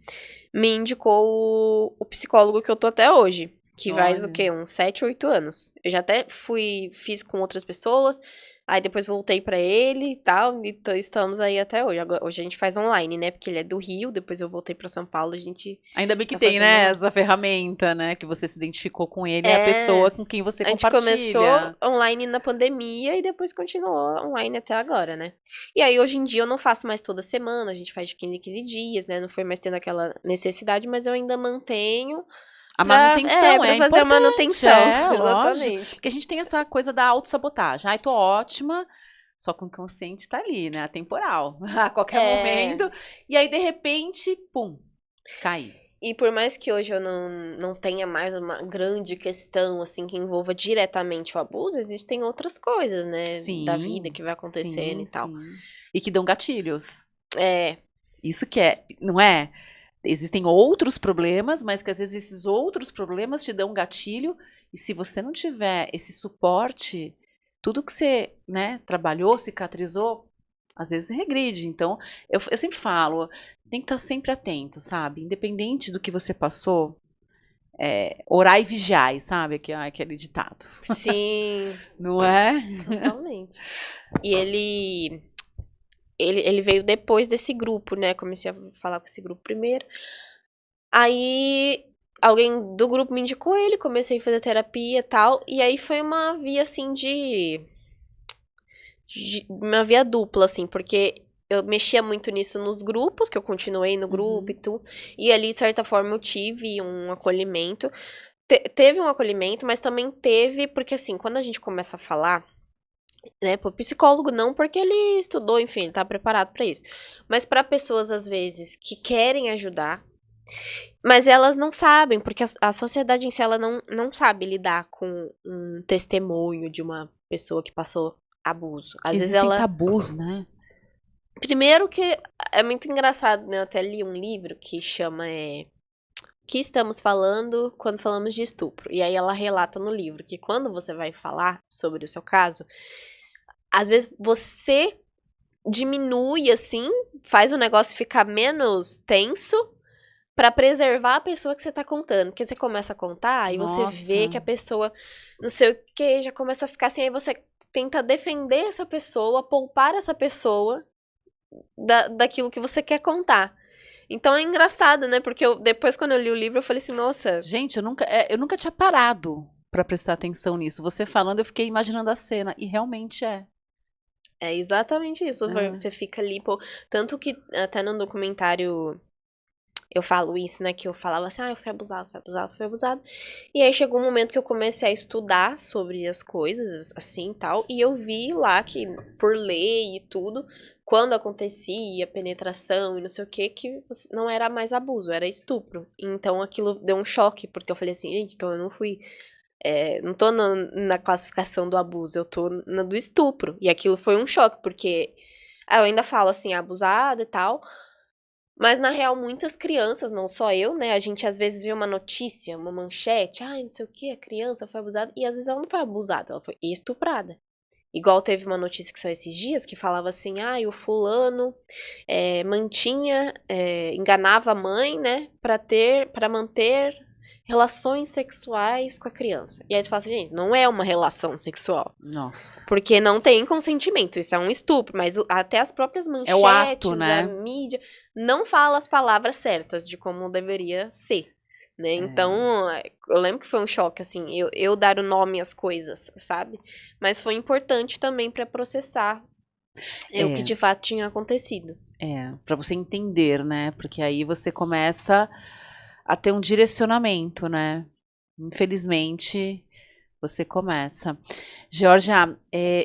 me indicou o psicólogo que eu tô até hoje. Que faz o Olha. quê? Uns 7, 8 anos. Eu já até fiz com outras pessoas, aí depois voltei pra ele e tal, e estamos aí até hoje. Hoje a gente faz online, né? Porque ele é do Rio, depois eu voltei pra São Paulo, a gente Ainda bem que tá tem, fazendo né, online. essa ferramenta, né, que você se identificou com ele, é a É, pessoa com quem você a gente começou compartilha. online na pandemia e depois continuou online até agora, né? E aí, hoje em dia, eu não faço mais toda semana, a gente faz de 15 em 15 dias, né? Não foi mais tendo aquela necessidade, mas eu ainda mantenho A manutenção pra é fazer a importante, manutenção. é, lógico. Exatamente. Porque a gente tem essa coisa da autossabotagem. Ai, tô ótima, só que o inconsciente tá ali, né, atemporal, a qualquer É. momento. E aí, de repente, pum, cai. E por mais que hoje eu não tenha mais uma grande questão, assim, que envolva diretamente o abuso, existem outras coisas, né, da vida Sim, que vai acontecendo sim, e tal. sim. E que dão gatilhos. É, Isso que é, não é? Existem outros problemas, mas que às vezes esses outros problemas te dão um gatilho, e se você não tiver esse suporte, tudo que você, né, trabalhou, cicatrizou, às vezes regride. Então, eu sempre falo, tem que estar sempre atento, sabe? Independente do que você passou, orai e vigiai, sabe? Aquele ditado. sim, Não é? totalmente. E ele veio depois desse grupo, né? Comecei a falar com esse grupo primeiro. Aí alguém do grupo me indicou ele, comecei a fazer terapia e tal. E aí foi uma via assim uma via dupla, assim, porque eu mexia muito nisso nos grupos, que eu continuei no grupo e Uhum. tudo. E ali, de certa forma, eu tive um acolhimento. Teve um acolhimento, mas também teve, porque assim, quando a gente começa a falar, né? Pro psicólogo não, porque ele estudou, enfim, ele tá preparado pra isso. Mas pra pessoas, às vezes, que querem ajudar, mas elas não sabem, porque a sociedade em si, ela não sabe lidar com um testemunho de uma pessoa que passou abuso. Às vezes Existem ela... tabus, né? Primeiro que é muito engraçado, né? Eu até li um livro que chama O que estamos falando quando falamos de estupro. E aí ela relata no livro que quando você vai falar sobre o seu caso, às vezes você diminui, assim, faz o negócio ficar menos tenso pra preservar a pessoa que você tá contando. Porque você começa a contar e você vê que a Nossa. pessoa, não sei o que, já começa a ficar assim, aí você tenta defender essa pessoa, poupar essa pessoa daquilo que você quer contar. Então é engraçado, né? Porque depois, quando eu li o livro, eu falei assim, nossa... Gente, eu nunca tinha parado pra prestar atenção nisso. Você falando, eu fiquei imaginando a cena. E realmente é. É exatamente isso. Ah. Você fica ali, pô... Tanto que até no documentário eu falo isso, né? Que eu falava assim, eu fui abusada, fui abusada, fui abusada. E aí chegou um momento que eu comecei a estudar sobre as coisas, assim, e tal. E eu vi lá que, por lei e tudo, quando acontecia penetração e não sei o que não era mais abuso, era estupro. Então aquilo deu um choque, porque eu falei assim, gente, então eu não fui... não tô na classificação do abuso, eu tô na do estupro. E aquilo foi um choque, porque eu ainda falo assim, abusada e tal... Mas, na real, muitas crianças, não só eu, né? A gente às vezes vê uma notícia, uma manchete, não sei o que, a criança foi abusada. E às vezes ela não foi abusada, ela foi estuprada. Igual teve uma notícia que saiu esses dias que falava assim, o fulano enganava a mãe, né? Pra manter relações sexuais com a criança. E aí você fala assim, gente, não é uma relação sexual. Nossa. Porque não tem consentimento, isso é um estupro. Mas até as próprias É o ato, manchetes, né? a mídia, não fala as palavras certas de como deveria ser, né? Então, eu lembro que foi um choque, assim, eu dar o nome às coisas, sabe? Mas foi importante também pra processar o que de fato tinha acontecido. Pra você entender, né? Porque aí você começa a ter um direcionamento, né? Infelizmente, você começa. Georgia,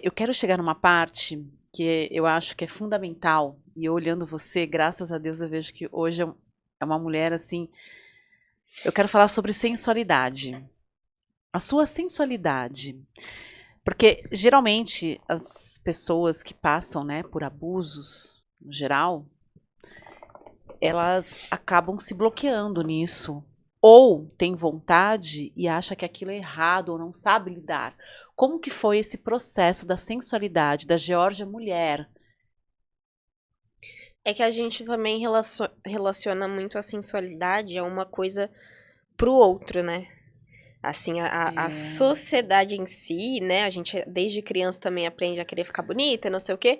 eu quero chegar numa parte que eu acho que é fundamental. E eu olhando você, graças a Deus, eu vejo que hoje é uma mulher assim. Eu quero falar sobre sensualidade. A sua sensualidade. Porque geralmente as pessoas que passam, né, por abusos, no geral, elas acabam se bloqueando nisso. Ou tem vontade e acha que aquilo é errado ou não sabe lidar. Como que foi esse processo da sensualidade da Georgia mulher? É que a gente também relaciona muito a sensualidade a uma coisa pro outro, né? Assim, a sociedade em si, né? A gente desde criança também aprende a querer ficar bonita, não sei o quê.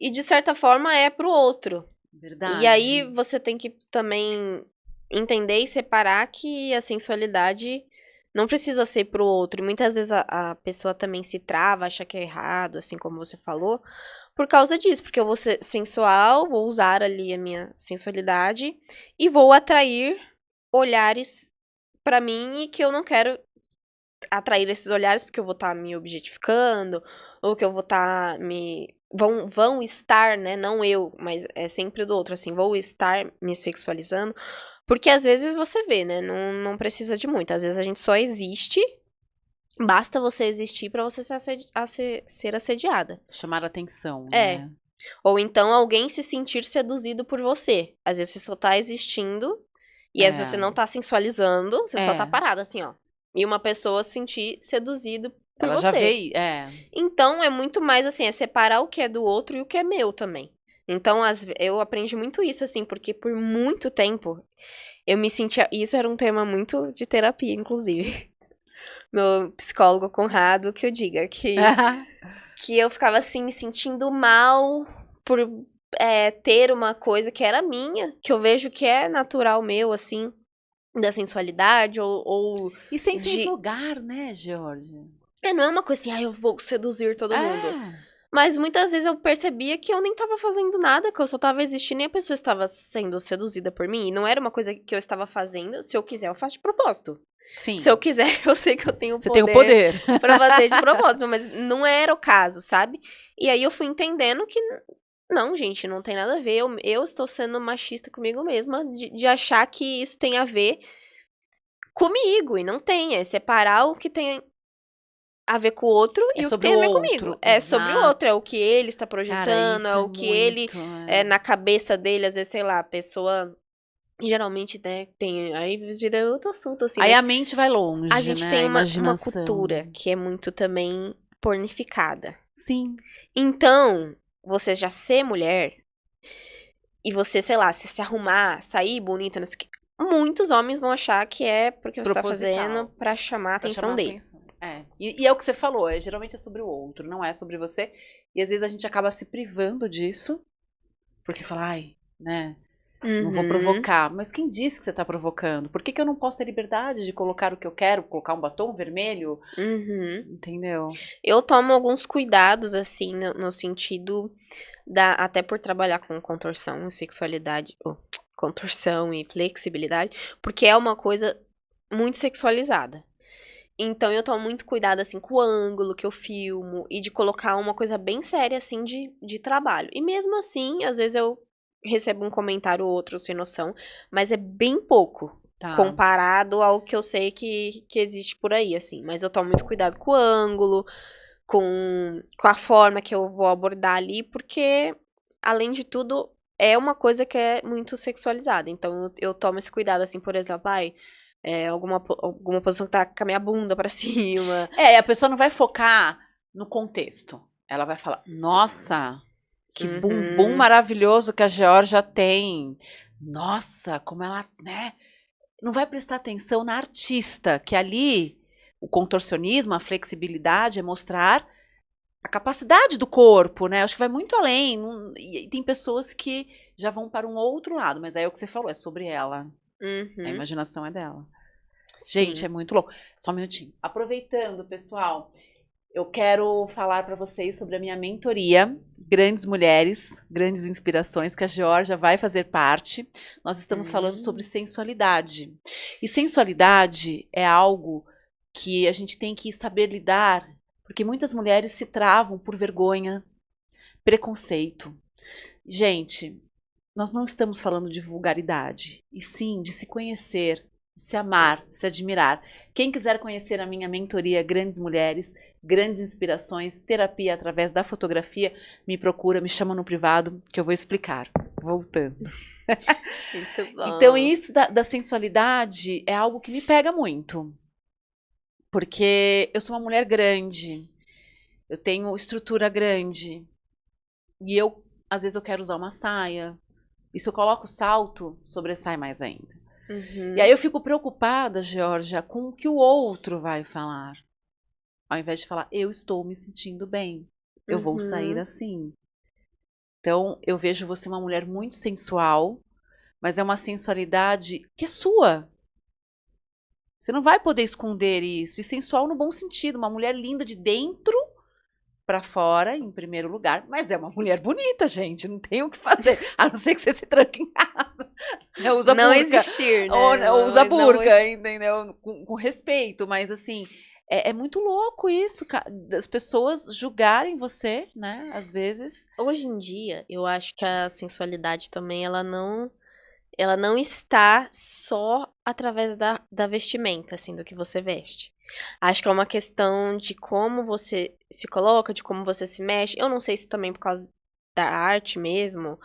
E de certa forma é pro outro. Verdade. E aí você tem que também entender e separar que a sensualidade não precisa ser pro outro. E muitas vezes a pessoa também se trava, acha que é errado, assim como você falou, por causa disso. Porque eu vou ser sensual, vou usar ali a minha sensualidade e vou atrair olhares pra mim e que eu não quero atrair esses olhares porque eu vou estar me objetificando ou que eu vou estar vão estar, né, não eu, mas é sempre do outro, assim, vou estar me sexualizando, porque às vezes você vê, né, não precisa de muito, às vezes a gente só existe, basta você existir pra você ser assediada. Chamar atenção, É. né? Ou então alguém se sentir seduzido por você. Às vezes você só tá existindo e às vezes você não tá sensualizando, você só tá parada assim, ó. E uma pessoa se sentir seduzido por Ela você. já veio, Então, é muito mais assim, é separar o que é do outro e o que é meu também. Então, eu aprendi muito isso, assim, porque por muito tempo eu me sentia... Isso era um tema muito de terapia, inclusive. Meu psicólogo Conrado, que eu diga, que eu ficava assim, me sentindo mal por ter uma coisa que era minha, que eu vejo que é natural meu, assim, da sensualidade, ou E sem ser de... vulgar, né, Georgia? não é uma coisa assim, eu vou seduzir todo mundo. Mas muitas vezes eu percebia que eu nem tava fazendo nada, que eu só tava existindo e a pessoa estava sendo seduzida por mim. E não era uma coisa que eu estava fazendo. Se eu quiser, eu faço de propósito. Sim. Se eu quiser, eu sei que eu tenho Você tem o poder. pra fazer de propósito. Mas não era o caso, sabe? E aí eu fui entendendo que, não, gente, não tem nada a ver. Eu estou sendo machista comigo mesma de achar que isso tem a ver comigo. E não tem. É separar o que tem a ver com o outro e o que tem a ver comigo. É sobre o outro, é o que ele está projetando, é o que ele, na cabeça dele, às vezes, sei lá, a pessoa, geralmente, né, tem, aí gira outro assunto, assim. Aí a mente vai longe, a gente né? tem uma cultura que é muito também pornificada. Sim. Então, você já ser mulher, e você, sei lá, se arrumar, sair bonita, não sei o que, muitos homens vão achar que é porque você tá fazendo pra chamar a atenção dele. E é o que você falou, geralmente é sobre o outro, não é sobre você. E às vezes a gente acaba se privando disso, porque fala, ai, né, não vou provocar. Mas quem disse que você tá provocando? Por que eu não posso ter liberdade de colocar o que eu quero? Colocar um batom vermelho? Entendeu? Eu tomo alguns cuidados, assim, no sentido até por trabalhar com contorção e sexualidade, contorção e flexibilidade, porque é uma coisa muito sexualizada. Então, eu tomo muito cuidado, assim, com o ângulo que eu filmo e de colocar uma coisa bem séria, assim, de trabalho. E mesmo assim, às vezes eu recebo um comentário ou outro sem noção, mas é bem pouco comparado ao que eu sei que existe por aí, assim. Mas eu tomo muito cuidado com o ângulo, com a forma que eu vou abordar ali, porque, além de tudo, é uma coisa que é muito sexualizada. Então, eu tomo esse cuidado, assim, por exemplo, alguma posição que tá com a minha bunda pra cima. A pessoa não vai focar no contexto. Ela vai falar, nossa, que bumbum maravilhoso que a Georgia tem. Nossa, como ela, né? Não vai prestar atenção na artista, que ali, o contorcionismo, a flexibilidade é mostrar a capacidade do corpo, né? Acho que vai muito além. E tem pessoas que já vão para um outro lado, mas aí é o que você falou, é sobre ela. A imaginação é dela. Sim. Gente, é muito louco. Só um minutinho. Aproveitando, pessoal, eu quero falar para vocês sobre a minha mentoria, Grandes Mulheres, Grandes Inspirações, que a Georgia vai fazer parte. Nós estamos falando sobre sensualidade. E sensualidade é algo que a gente tem que saber lidar, porque muitas mulheres se travam por vergonha, preconceito. Gente, nós não estamos falando de vulgaridade, e sim de se conhecer, se amar, se admirar. Quem quiser conhecer a minha mentoria Grandes Mulheres, Grandes Inspirações, terapia através da fotografia, me procura, me chama no privado que eu vou explicar. Voltando. Muito bom. Então isso da sensualidade é algo que me pega muito. Porque eu sou uma mulher grande, eu tenho estrutura grande, e às vezes eu quero usar uma saia, e se eu coloco salto, sobressai mais ainda. E aí eu fico preocupada, Georgia, com o que o outro vai falar. Ao invés de falar, eu estou me sentindo bem, eu vou sair assim. Então, eu vejo você uma mulher muito sensual, mas é uma sensualidade que é sua. Você não vai poder esconder isso. E sensual no bom sentido, uma mulher linda de dentro pra fora, em primeiro lugar, mas é uma mulher bonita, gente, não tem o que fazer, a não ser que você se tranque em casa. Usa não burca, existir, né? Ou usa burca, entendeu? Com respeito, mas assim, é muito louco isso, das pessoas julgarem você, né, às vezes. Hoje em dia, eu acho que a sensualidade também, ela não está só através da vestimenta, assim, do que você veste. Acho que é uma questão de como você se coloca, de como você se mexe. Eu não sei se também por causa da arte mesmo,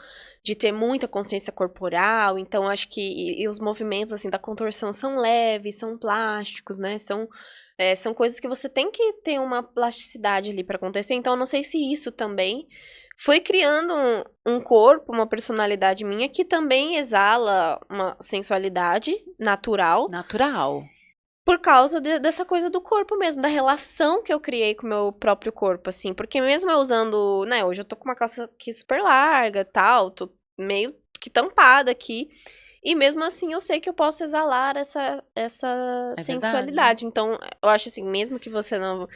de ter muita consciência corporal. Então, acho que e os movimentos, assim, da contorção são leves, são plásticos, né? São coisas que você tem que ter uma plasticidade ali pra acontecer. Então, eu não sei se isso também foi criando um corpo, uma personalidade minha que também exala uma sensualidade natural. Natural. Por causa dessa coisa do corpo mesmo, da relação que eu criei com o meu próprio corpo, assim. Porque mesmo eu usando, né, hoje eu tô com uma calça aqui super larga e tal, tô meio que tampada aqui. E mesmo assim eu sei que eu posso exalar essa sensualidade. Verdade. Então, eu acho assim, mesmo que você não...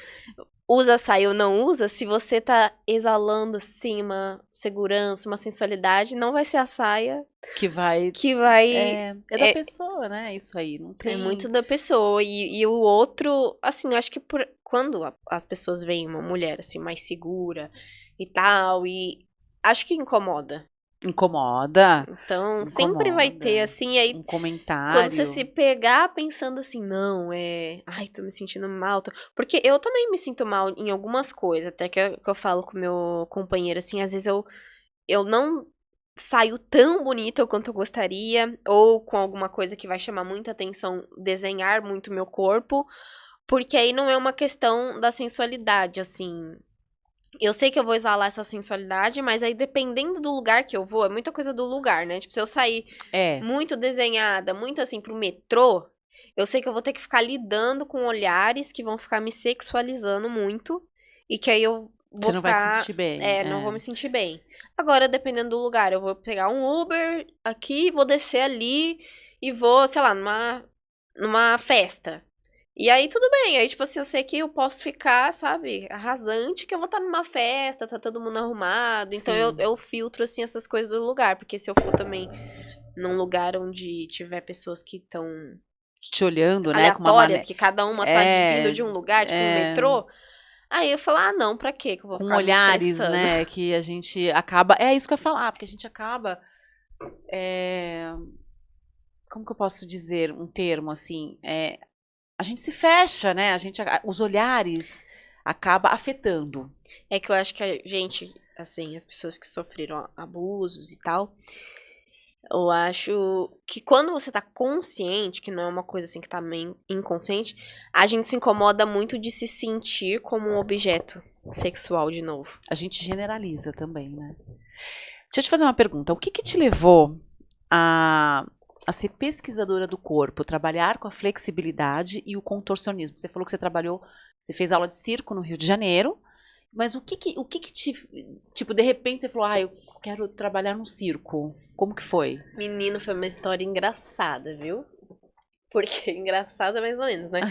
usa saia ou não usa, se você tá exalando, assim, uma segurança, uma sensualidade, não vai ser a saia Que vai... que vai... É da pessoa, né? Isso aí, não É tem... muito da pessoa. E o outro, assim, eu acho que quando as pessoas veem uma mulher, assim, mais segura e tal, e acho que incomoda. Incomoda. Então, sempre vai ter, assim, e aí, Um quando você comentário. se pegar pensando assim, não, ai, tô me sentindo mal. Porque eu também me sinto mal em algumas coisas, até que eu falo com o meu companheiro, assim, às vezes eu não saio tão bonita quanto eu gostaria, ou com alguma coisa que vai chamar muita atenção, desenhar muito meu corpo, porque aí não é uma questão da sensualidade, assim. Eu sei que eu vou exalar essa sensualidade, mas aí dependendo do lugar que eu vou, é muita coisa do lugar, né? Tipo, se eu sair muito desenhada, muito assim pro metrô, eu sei que eu vou ter que ficar lidando com olhares que vão ficar me sexualizando muito, e que aí eu Você vou não vai se ficar, sentir bem. não vou me sentir bem. Agora, dependendo do lugar, eu vou pegar um Uber aqui, vou descer ali e vou, sei lá, numa festa. E aí, tudo bem. Aí, tipo assim, eu sei que eu posso ficar, sabe, arrasante, que eu vou estar numa festa, tá todo mundo arrumado. Então, eu filtro, assim, essas coisas do lugar. Porque se eu for também num lugar onde tiver pessoas que estão Te olhando, né? Com uma aleatórias, que cada uma tá vindo de um lugar, tipo no é, metrô, aí eu falo, ah, não, pra quê que eu vou com ficar me olhares, estressando? né? Que a gente acaba... É isso que eu ia falar, porque a gente acaba... Como que eu posso dizer um termo, assim? A gente se fecha, né? Os olhares acaba afetando. É que eu acho que a gente, assim, as pessoas que sofreram abusos e tal, eu acho que quando você tá consciente, que não é uma coisa assim que tá meio inconsciente, a gente se incomoda muito de se sentir como um objeto sexual de novo. A gente generaliza também, né? Deixa eu te fazer uma pergunta. O que que te levou a ser pesquisadora do corpo, trabalhar com a flexibilidade e o contorcionismo? Você falou que você fez aula de circo no Rio de Janeiro, mas o que que te, tipo, de repente você falou, eu quero trabalhar no circo. Como que foi? Menino, foi uma história engraçada, viu? Porque engraçada mais ou menos, né?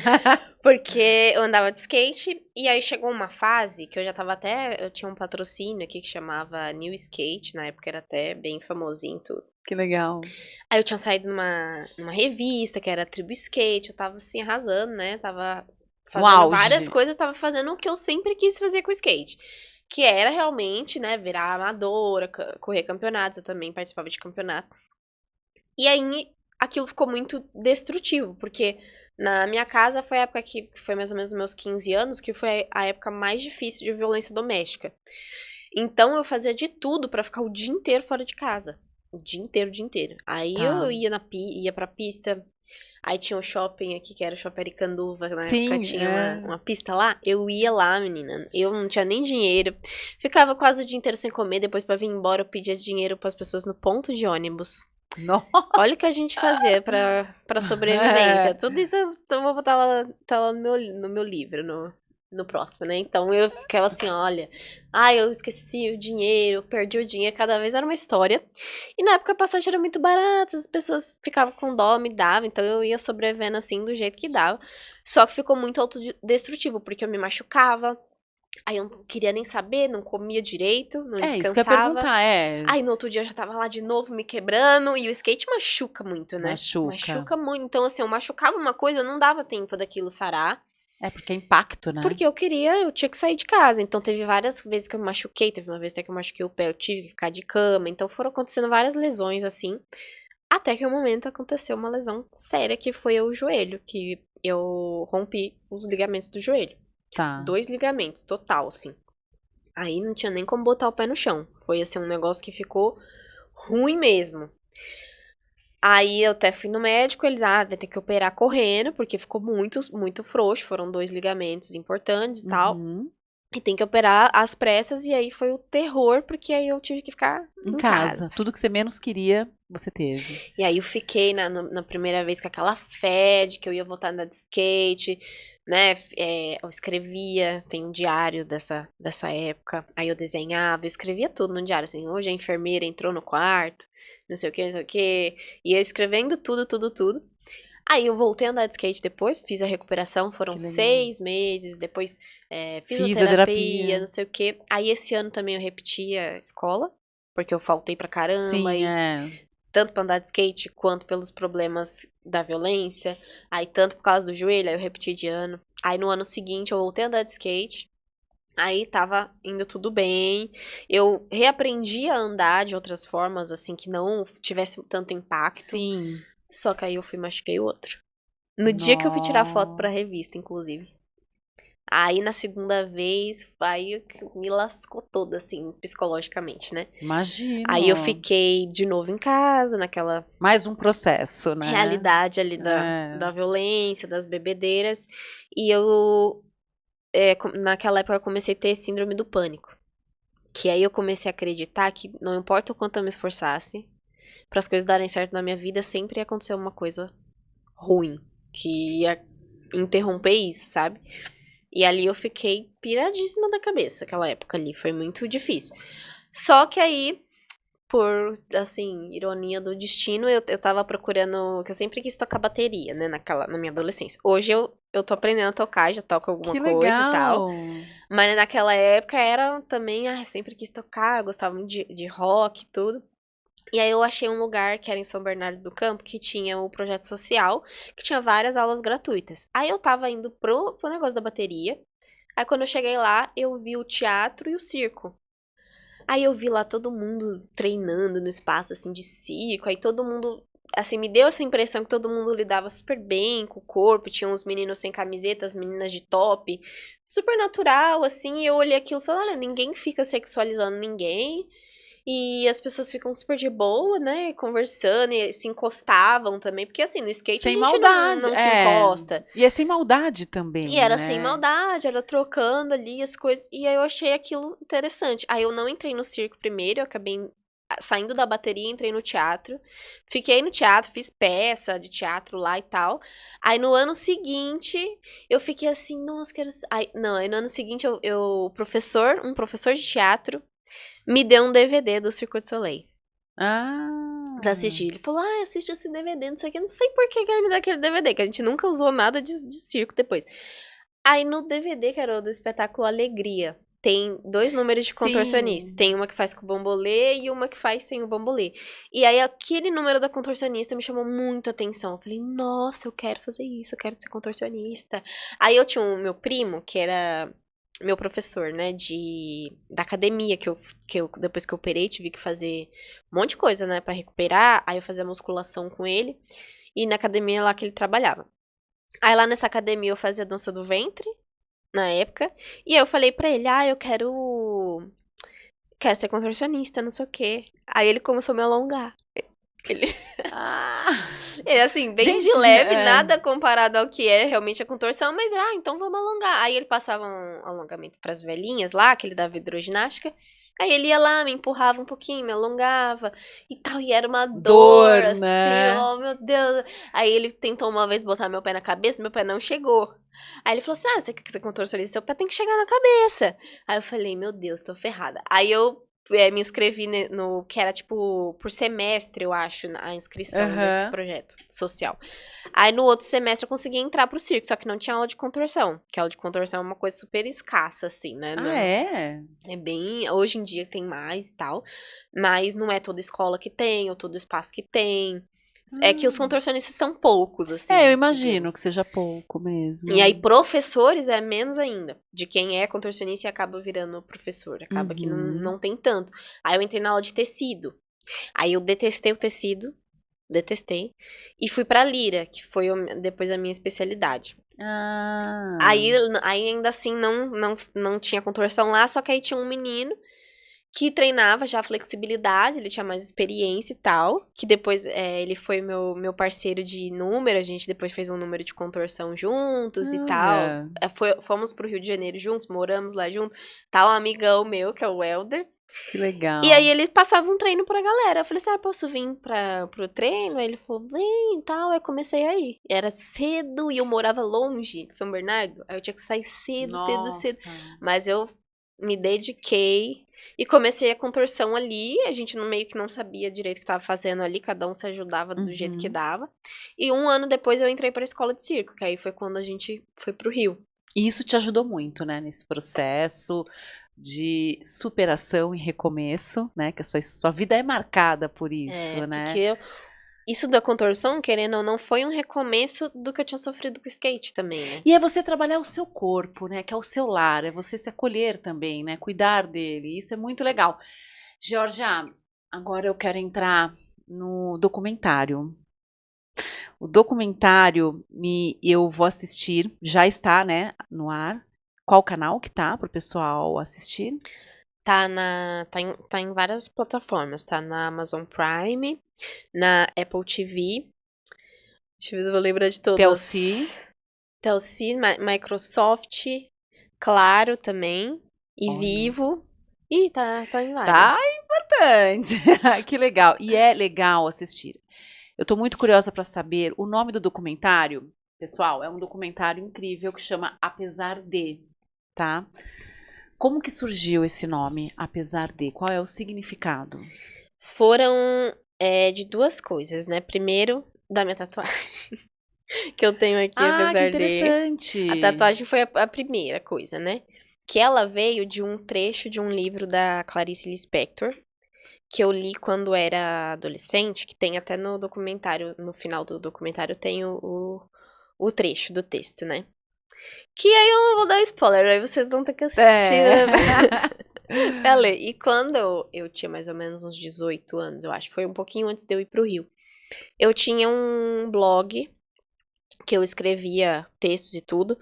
Porque eu andava de skate e aí chegou uma fase que eu tinha um patrocínio aqui que chamava New Skate, na época era até bem famosinho tudo. Que legal. Aí eu tinha saído numa revista que era Tribo Skate, eu tava assim arrasando, né? Tava fazendo várias coisas, tava fazendo o que eu sempre quis fazer com o skate. Que era realmente, né, virar amadora, correr campeonatos, eu também participava de campeonato. E aí aquilo ficou muito destrutivo, porque na minha casa foi a época que foi mais ou menos meus 15 anos, que foi a época mais difícil de violência doméstica. Então eu fazia de tudo pra ficar o dia inteiro fora de casa. O dia inteiro, o dia inteiro. Aí eu ia pra pista. Aí tinha um shopping aqui, que era o Shopping Aricanduva, na época tinha uma pista lá. Eu ia lá, menina. Eu não tinha nem dinheiro. Ficava quase o dia inteiro sem comer. Depois, pra vir embora, eu pedia dinheiro pras pessoas no ponto de ônibus. Nossa. Olha o que a gente fazia pra sobrevivência. Tudo isso eu vou botar lá no meu livro, no próximo, né? Então eu ficava assim, olha, eu esqueci o dinheiro, perdi o dinheiro, cada vez era uma história. E na época a passagem era muito barata, as pessoas ficavam com dó, me davam, então eu ia sobrevivendo assim do jeito que dava. Só que ficou muito autodestrutivo, porque eu me machucava. Aí eu não queria nem saber, não comia direito, não descansava. Isso que eu ia perguntar, Aí no outro dia eu já tava lá de novo me quebrando, e o skate machuca muito, né? Machuca muito. Então, assim, eu machucava uma coisa, eu não dava tempo daquilo sarar. Porque é impacto, né? Porque eu tinha que sair de casa. Então, teve várias vezes que eu me machuquei, teve uma vez até que eu machuquei o pé, eu tive que ficar de cama. Então, foram acontecendo várias lesões, assim. Até que um momento aconteceu uma lesão séria, que foi o joelho, que eu rompi os ligamentos do joelho. Tá. 2 ligamentos, total, assim. Aí não tinha nem como botar o pé no chão. Foi, assim, um negócio que ficou ruim mesmo. Aí eu até fui no médico, ele vai ter que operar correndo, porque ficou muito, muito frouxo. Foram 2 ligamentos importantes e tal. E tem que operar às pressas, e aí foi o terror, porque aí eu tive que ficar em casa. Tudo que você menos queria, você teve. E aí eu fiquei na primeira vez com aquela fé de que eu ia voltar a andar de skate, né? Eu escrevia, tem um diário dessa época. Aí eu desenhava, eu escrevia tudo no diário, assim, hoje a enfermeira entrou no quarto, não sei o que, não sei o que. Ia escrevendo tudo, tudo, tudo. Aí eu voltei a andar de skate depois, fiz a recuperação, foram Que legal. 6 meses, depois fisioterapia, Fisioterapia. não sei o quê. Aí esse ano também eu repeti a escola, porque eu faltei pra caramba, Sim, e tanto pra andar de skate, quanto pelos problemas da violência, aí tanto por causa do joelho, aí eu repeti de ano. Aí no ano seguinte eu voltei a andar de skate, aí tava indo tudo bem, eu reaprendi a andar de outras formas, assim, que não tivesse tanto impacto, Sim. só que aí eu fui e machuquei o outro. No dia que eu fui tirar foto pra revista, inclusive. Aí na segunda vez, aí que me lascou toda, assim, psicologicamente, né? Imagino. Aí eu fiquei de novo em casa, naquela Mais um processo, né? realidade ali da violência, das bebedeiras. E eu, naquela época, eu comecei a ter síndrome do pânico. Que aí eu comecei a acreditar que não importa o quanto eu me esforçasse, para as coisas darem certo na minha vida, sempre ia acontecer uma coisa ruim, que ia interromper isso, sabe? E ali eu fiquei piradíssima da cabeça, aquela época ali, foi muito difícil. Só que aí, por, assim, ironia do destino, eu tava procurando, que eu sempre quis tocar bateria, né, na minha adolescência. Hoje eu tô aprendendo a tocar, já toco alguma Que coisa e tal. legal. Mas naquela época era também, sempre quis tocar, eu gostava muito de rock e tudo. E aí eu achei um lugar que era em São Bernardo do Campo, que tinha o projeto social, que tinha várias aulas gratuitas. Aí eu tava indo pro negócio da bateria. Aí quando eu cheguei lá, eu vi o teatro e o circo. Aí eu vi lá todo mundo treinando no espaço, assim, de circo. Aí todo mundo, assim, me deu essa impressão que todo mundo lidava super bem com o corpo. Tinha uns meninos sem camiseta, as meninas de top. Super natural, assim. E eu olhei aquilo e falei, olha, ninguém fica sexualizando ninguém. E as pessoas ficam super de boa, né? Conversando e se encostavam também. Porque assim, no skate a Sem gente maldade, não se encosta. E é sem maldade também, E era sem né? maldade, era trocando ali as coisas. E aí eu achei aquilo interessante. Aí eu não entrei no circo primeiro, eu acabei saindo da bateria, entrei no teatro. Fiquei no teatro, fiz peça de teatro lá e tal. Aí no ano seguinte, eu fiquei assim, nossa, quero. Aí no ano seguinte, um professor de teatro, me deu um DVD do Circo du Soleil pra assistir. Ele falou, assiste esse DVD, não sei o que. Não sei por que ele me deu aquele DVD, que a gente nunca usou nada de circo depois. Aí no DVD, que era o do espetáculo Alegria, tem 2 números de contorcionista. Sim. Tem uma que faz com o bambolê e uma que faz sem o bambolê. E aí aquele número da contorcionista me chamou muita atenção. Eu falei, nossa, eu quero fazer isso, eu quero ser contorcionista. Aí eu tinha o meu primo, que era meu professor, né, da academia, que eu depois que eu operei, tive que fazer um monte de coisa, né, pra recuperar. Aí eu fazia musculação com ele. E na academia lá que ele trabalhava. Aí lá nessa academia eu fazia dança do ventre, na época. E aí eu falei pra ele, eu quero ser contorcionista, não sei o quê. Aí ele começou a me alongar. Ele, Ah, ele assim, bem de gente, leve, nada comparado ao que é realmente a contorção, mas, então vamos alongar. Aí ele passava um alongamento pras velhinhas lá, que ele dava hidroginástica. Aí ele ia lá, me empurrava um pouquinho, me alongava e tal. E era uma dor, assim, né? oh meu Deus. Aí ele tentou uma vez botar meu pé na cabeça, meu pé não chegou. Aí ele falou assim, você quer ser contorcionista? Seu pé tem que chegar na cabeça. Aí eu falei, meu Deus, tô ferrada. Aí eu me inscrevi no que era tipo por semestre, eu acho, a inscrição desse Aham. projeto social. Aí no outro semestre eu consegui entrar pro circo, só que não tinha aula de contorção. Que aula de contorção é uma coisa super escassa, assim, né? Ah, é? É bem. Hoje em dia tem mais e tal. Mas não é toda escola que tem, ou todo espaço que tem. É que os contorcionistas são poucos, assim, Eu imagino digamos. que seja pouco mesmo. E aí, professores é menos ainda. De quem é contorcionista e acaba virando professor. Acaba que não tem tanto. Aí eu entrei na aula de tecido. Aí eu detestei o tecido. Detestei. E fui pra lira, que foi depois da minha especialidade. Aí ainda assim não tinha contorção lá, só que aí tinha um menino que treinava já flexibilidade, ele tinha mais experiência e tal, que depois ele foi meu parceiro de número, a gente depois fez um número de contorção juntos e tal. Olha, Fomos pro Rio de Janeiro juntos, moramos lá junto, tá um amigão meu, que é o Helder, que e aí legal. ele passava um treino pra galera. Eu falei assim, posso vir pro treino? Aí ele falou, vem e tal. Aí eu comecei aí. Era cedo e eu morava longe de São Bernardo. Aí eu tinha que sair cedo, cedo, cedo. Nossa. Mas eu me dediquei e comecei a contorção ali. A gente meio que não sabia direito o que estava fazendo ali, cada um se ajudava do jeito que dava. E 1 ano depois eu entrei para a escola de circo, que aí foi quando a gente foi pro Rio. E isso te ajudou muito, né, nesse processo de superação e recomeço, né, que a sua vida é marcada por isso, né? Porque isso da contorção, querendo ou não, foi um recomeço do que eu tinha sofrido com o skate também, né? E é você trabalhar o seu corpo, né, que é o seu lar, é você se acolher também, né, cuidar dele, isso é muito legal. Georgia, agora eu quero entrar no documentário. O documentário eu vou assistir, já está, né, no ar. Qual canal que tá para o pessoal assistir? Tá em várias plataformas, tá na Amazon Prime, na Apple TV. Deixa eu ver se eu vou lembrar de todas. TLC, Microsoft, Claro também, e Olha. Vivo. Ih, tá em várias. Tá importante. Que legal. E é legal assistir. Eu tô muito curiosa para saber o nome do documentário. Pessoal, é um documentário incrível que chama Apesar de, tá? Como que surgiu esse nome, Apesar de? Qual é o significado? Foram de 2 coisas, né? Primeiro, da minha tatuagem. Que eu tenho aqui, Que apesar de. interessante. A tatuagem foi a primeira coisa, né? Que ela veio de um trecho de um livro da Clarice Lispector, que eu li quando era adolescente, que tem até no documentário, no final do documentário tem o trecho do texto, né? Que aí eu não vou dar spoiler, aí vocês vão ter que assistir. Pra ler. E quando eu tinha mais ou menos uns 18 anos, eu acho, foi um pouquinho antes de eu ir pro Rio, eu tinha um blog que eu escrevia textos e tudo,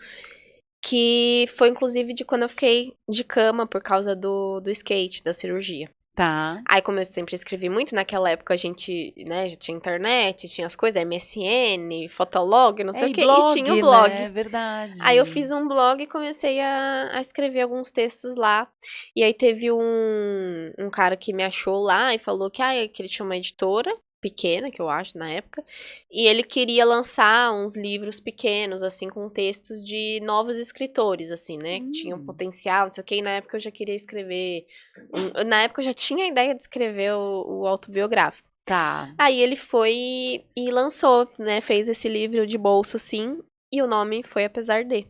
que foi inclusive de quando eu fiquei de cama por causa do skate, da cirurgia. Tá. Aí, como eu sempre escrevi muito, naquela época a gente, né, já tinha internet, tinha as coisas, MSN, Fotolog, não sei o quê, blog, e tinha o blog. né? É verdade. Aí eu fiz um blog e comecei a escrever alguns textos lá. E aí teve um cara que me achou lá e falou que ele tinha uma editora pequena, que eu acho, na época, e ele queria lançar uns livros pequenos, assim, com textos de novos escritores, assim, né, que tinham potencial, não sei o quê, e na época eu já queria escrever, na época eu já tinha a ideia de escrever o autobiográfico. Tá. Aí ele foi e lançou, né, fez esse livro de bolso, assim, e o nome foi Apesar de.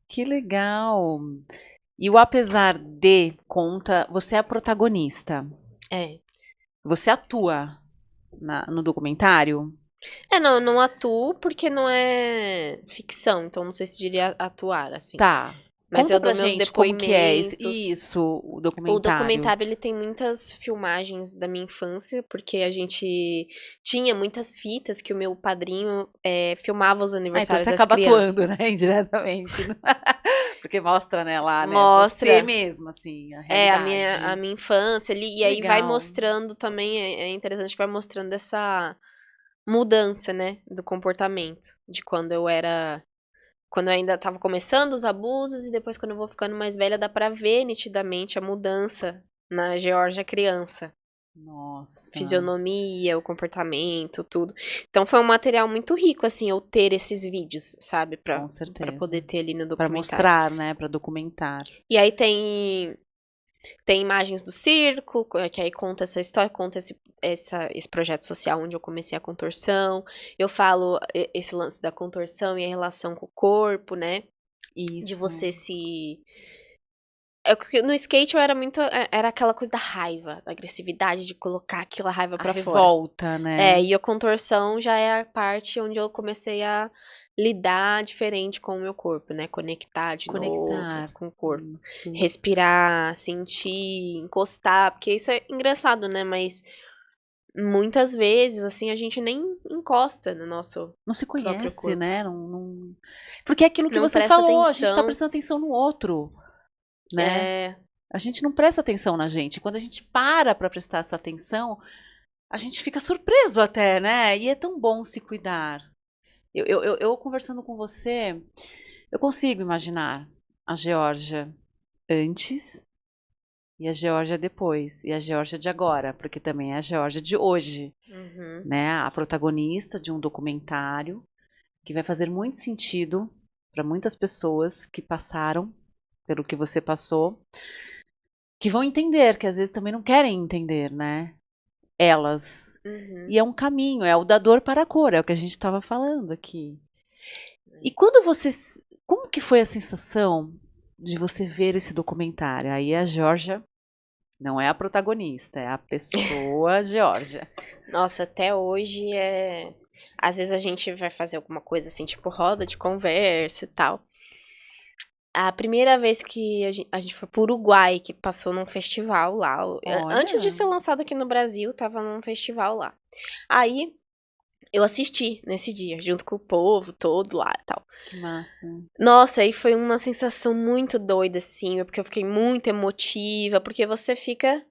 Que legal. E o Apesar de conta, você é a protagonista. É. Você atua no documentário? Não atuo porque não é ficção, então não sei se diria atuar, assim. Tá. Mas Conta eu pra dou meus gente como que é depoimentos. isso, o O documentário. documentário, ele tem muitas filmagens da minha infância, porque a gente tinha muitas fitas que o meu padrinho filmava os Então aniversários você das acaba crianças. atuando, né, indiretamente. Porque mostra, né, lá, né, Mostra. você mesmo, assim, a realidade. A minha infância ali, e aí vai Legal. mostrando também, é interessante que vai mostrando essa mudança, né, do comportamento, de quando eu ainda estava começando os abusos, e depois quando eu vou ficando mais velha, dá pra ver nitidamente a mudança na Geórgia criança. Nossa. Fisionomia, o comportamento, tudo. Então foi um material muito rico, assim, eu ter esses vídeos, sabe? Com Pra certeza. poder ter ali no Pra documentário. mostrar, né, pra documentar. E aí tem imagens do circo, que aí conta essa história, conta esse projeto social onde eu comecei a contorção. Eu falo esse lance da contorção e a relação com o corpo, né? Isso. De você se... No skate eu era muito... Era aquela coisa da raiva, da agressividade, de colocar aquela raiva pra fora. Revolta, né? E a contorção já é a parte onde eu comecei a lidar diferente com o meu corpo, né? Conectar de novo com o corpo. Isso. Respirar, sentir, encostar, porque isso é engraçado, né? Mas muitas vezes, assim, a gente nem encosta no nosso Não se próprio conhece, corpo. né? Porque é aquilo que Não você presta falou, a gente tá atenção. prestando atenção no outro, né? É, A gente não presta atenção na gente. Quando a gente para pra prestar essa atenção, a gente fica surpreso até, né? E é tão bom se cuidar. Eu conversando com você, eu consigo imaginar a Geórgia antes e a Geórgia depois. E a Geórgia de agora, porque também é a Geórgia de hoje, né? A protagonista de um documentário que vai fazer muito sentido para muitas pessoas que passaram pelo que você passou, que vão entender, que às vezes também não querem entender, né? Elas. Uhum. E é um caminho, é o da dor para a cor, é o que a gente estava falando aqui. E quando você. Como que foi a sensação de você ver esse documentário? Aí a Georgia não é a protagonista, é a pessoa Georgia. Nossa, até hoje é. Às vezes a gente vai fazer alguma coisa assim, tipo roda de conversa e tal. A primeira vez que a gente foi pro Uruguai, que passou num festival lá. Antes de Olha, ser lançado aqui no Brasil, tava num festival lá. Aí eu assisti nesse dia, junto com o povo todo lá e tal. que massa. Nossa, aí foi uma sensação muito doida, assim, porque eu fiquei muito emotiva, porque você fica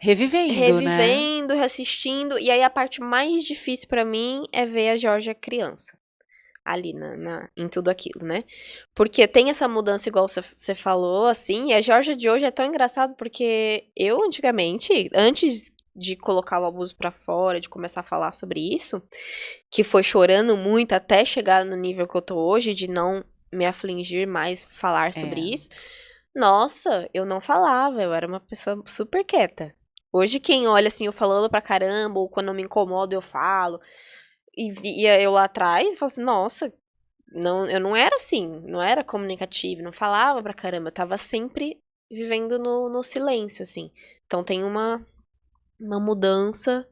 Revivendo, né? revivendo, reassistindo, e aí a parte mais difícil pra mim é ver a Georgia criança. Ali em tudo aquilo, né? Porque tem essa mudança, igual você falou, assim, e a Georgia de hoje é tão engraçado porque eu, antigamente, antes de colocar o abuso pra fora, de começar a falar sobre isso, que foi chorando muito até chegar no nível que eu tô hoje, de não me afligir mais falar sobre É. isso. Nossa, eu não falava, eu era uma pessoa super quieta. Hoje, quem olha assim, eu falando pra caramba, ou quando eu me incomodo, eu falo. E via eu lá atrás, falo assim, nossa, não, eu não era assim, não era comunicativa, não falava pra caramba, eu tava sempre vivendo no silêncio, assim. Então tem uma mudança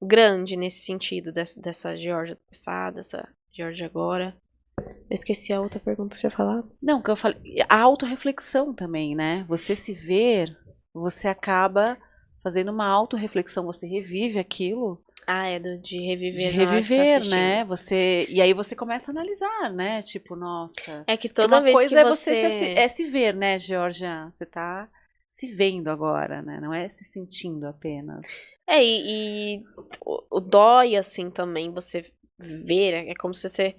grande nesse sentido, dessa Georgia do passado, dessa Georgia agora. Eu esqueci a outra pergunta que você ia falar. Não, que eu falei, a autorreflexão também, né? Você se ver, você acaba fazendo uma autorreflexão, você revive aquilo Ah, é de de reviver na hora que tá reviver, né? assistindo. Você e aí você começa a analisar, né? Tipo, nossa, É que porque toda uma vez que coisa é você você. se ver, né, Georgia? Você tá se vendo agora, né? Não é se sentindo apenas. E o dói, assim, também você ver, é como se você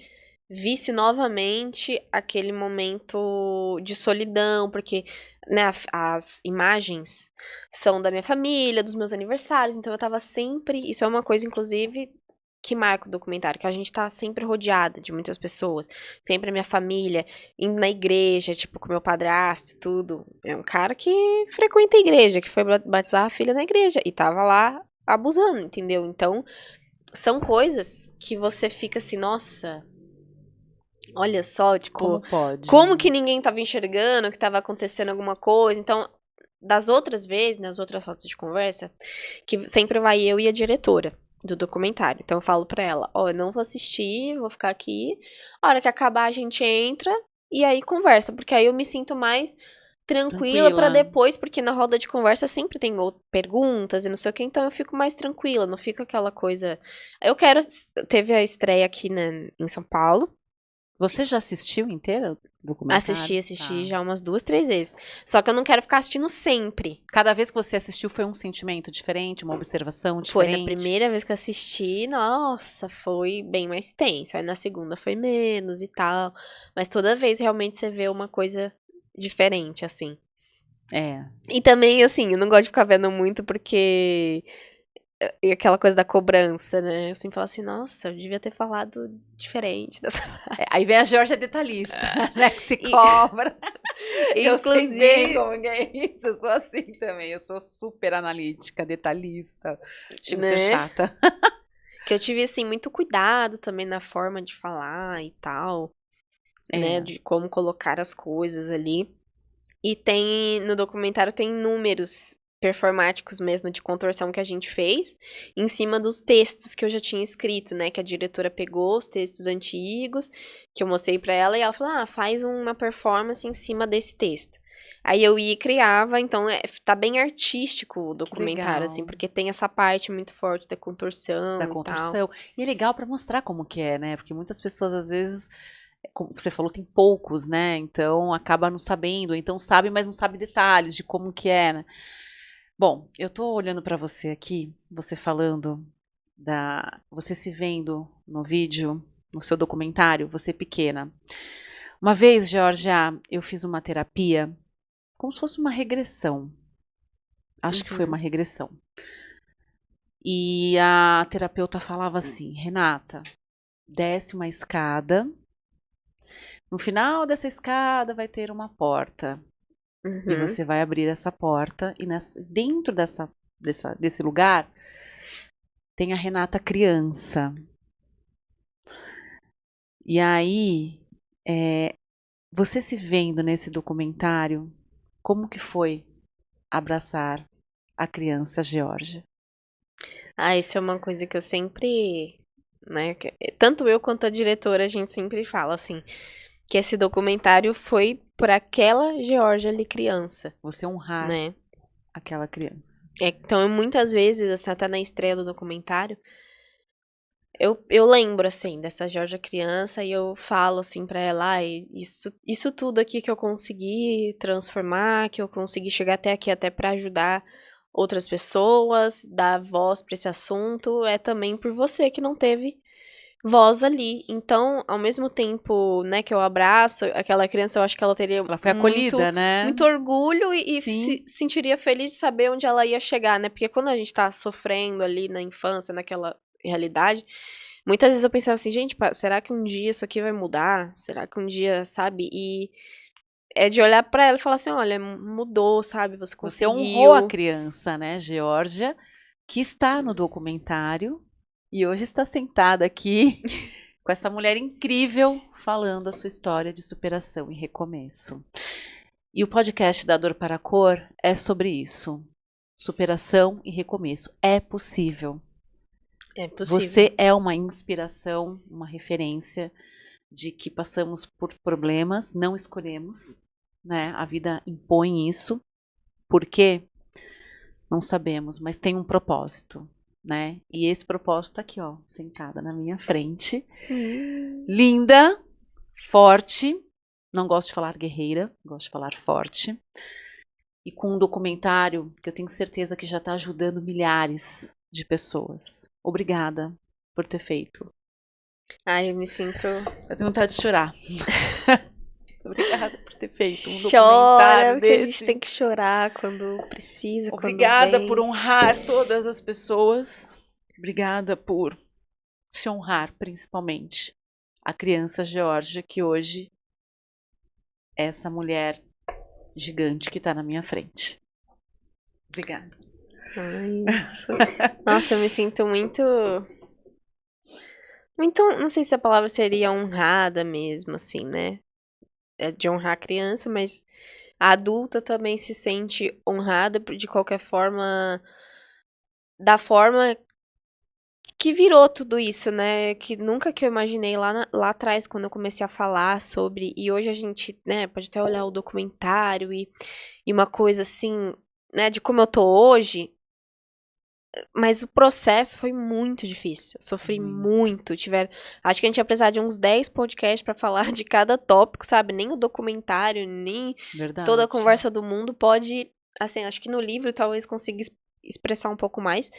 visse novamente aquele momento de solidão, porque, né, as imagens são da minha família, dos meus aniversários, então eu tava sempre. Isso é uma coisa, inclusive, que marca o documentário, que a gente tá sempre rodeada de muitas pessoas, sempre a minha família, indo na igreja, tipo, com meu padrasto e tudo. É um cara que frequenta a igreja, que foi batizar a filha na igreja, e tava lá abusando, entendeu? Então, são coisas que você fica assim, nossa, olha só, Como tipo, pode? como que ninguém tava enxergando que tava acontecendo alguma coisa? Então, das outras vezes, nas outras rodas de conversa, que sempre vai eu e a diretora do documentário. Então eu falo pra ela, ó, eu não vou assistir, vou ficar aqui. A hora que acabar a gente entra e aí conversa, porque aí eu me sinto mais tranquila pra Tranquila. depois, porque na roda de conversa sempre tem perguntas e não sei o que, então eu fico mais tranquila, não fica aquela coisa. Eu quero. Teve a estreia aqui em São Paulo. Você já assistiu inteiro o documentário? Assisti Tá. já umas 2, 3 vezes. Só que eu não quero ficar assistindo sempre. Cada vez que você assistiu foi um sentimento diferente, uma observação Foi na diferente? primeira vez que eu assisti, nossa, foi bem mais tenso. Aí na segunda foi menos e tal. Mas toda vez realmente você vê uma coisa diferente, assim. É. E também, assim, eu não gosto de ficar vendo muito porque. E aquela coisa da cobrança, né? Eu sempre falo assim, nossa, eu devia ter falado diferente dessa. Aí vem a Georgia detalhista, né? Que se E- cobra. Eu sei bem Inclusive, como que é isso. Eu sou assim também. Eu sou super analítica, detalhista. Chego a ser né? chata. Que eu tive, assim, muito cuidado também na forma de falar e tal, né? É. De como colocar as coisas ali. E tem, no documentário tem números performáticos mesmo de contorção que a gente fez em cima dos textos que eu já tinha escrito, né? Que a diretora pegou os textos antigos, que eu mostrei pra ela, e ela falou: ah, faz uma performance em cima desse texto. Aí eu ia e criava, então tá bem artístico o Que documentário, assim, legal. porque tem essa parte muito forte da contorção Da e tal. construção. E é legal para mostrar como que é, né? Porque muitas pessoas, às vezes, como você falou, tem poucos, né? Então acaba não sabendo, ou então sabe, mas não sabe detalhes de como que é, né? Bom, eu tô olhando para você aqui, você falando você se vendo no vídeo, no seu documentário, você pequena. Uma vez, Georgia, eu fiz uma terapia como se fosse uma regressão. Acho que foi uma Uhum. regressão. E a terapeuta falava assim: Renata, desce uma escada, No final dessa escada vai ter uma porta. E Uhum. você vai abrir essa porta. E dentro desse lugar tem a Renata criança. E aí, você se vendo nesse documentário, como que foi abraçar a criança Georgia? Isso é uma coisa que eu sempre, né, tanto eu quanto a diretora, a gente sempre fala, assim, que esse documentário foi para aquela Georgia ali criança, Você honrar né? aquela criança. Então, muitas vezes, assim, até na estreia do documentário, eu lembro, assim, dessa Georgia criança e eu falo, assim, pra ela, isso tudo aqui que eu consegui transformar, que eu consegui chegar até aqui até pra ajudar outras pessoas, dar voz pra esse assunto, é também por você que não teve voz ali. Então, ao mesmo tempo, né, que eu abraço aquela criança, eu acho que ela teria Ela foi acolhida, né? muito orgulho e Sim. se sentiria feliz de saber onde ela ia chegar, né? Porque quando a gente tá sofrendo ali na infância, naquela realidade, muitas vezes eu pensava assim, gente, será que um dia isso aqui vai mudar? Será que um dia, sabe? E é de olhar pra ela e falar assim, olha, mudou, sabe? Você Você honrou a conseguiu. criança, né, Georgia, que está no documentário e hoje está sentada aqui com essa mulher incrível falando a sua história de superação e recomeço. E o podcast da Dor para a Cor é sobre isso. Superação e recomeço. É possível. É possível. Você é uma inspiração, uma referência de que passamos por problemas, não escolhemos, né? A vida impõe isso. Por quê? Não sabemos, mas tem um propósito, né? E esse propósito tá aqui, ó, sentada na minha frente. Linda, forte, não gosto de falar guerreira, gosto de falar forte. E com um documentário que eu tenho certeza que já está ajudando milhares de pessoas. Obrigada por ter feito. Eu me sinto... Eu tenho vontade de chorar. Obrigada por ter feito um Chora, documentário porque desse. a gente tem que chorar quando precisa, Obrigada quando vem. por honrar todas as pessoas. Obrigada por se honrar, principalmente, a criança Georgia, que hoje é essa mulher gigante que está na minha frente. Obrigada. Nossa, eu me sinto muito... Muito, não sei se a palavra seria honrada mesmo, assim, né? É de honrar a criança, mas a adulta também se sente honrada de qualquer forma, da forma que virou tudo isso, né? Que nunca que eu imaginei lá atrás, quando eu comecei a falar sobre. E hoje a gente, né, pode até olhar o documentário e uma coisa assim, né, de como eu tô hoje. Mas o processo foi muito difícil. Eu sofri muito. Acho que a gente ia precisar de uns 10 podcasts pra falar de cada tópico, sabe? Nem o documentário, nem toda a conversa do mundo pode. Assim, acho que no livro talvez consiga expressar um pouco mais.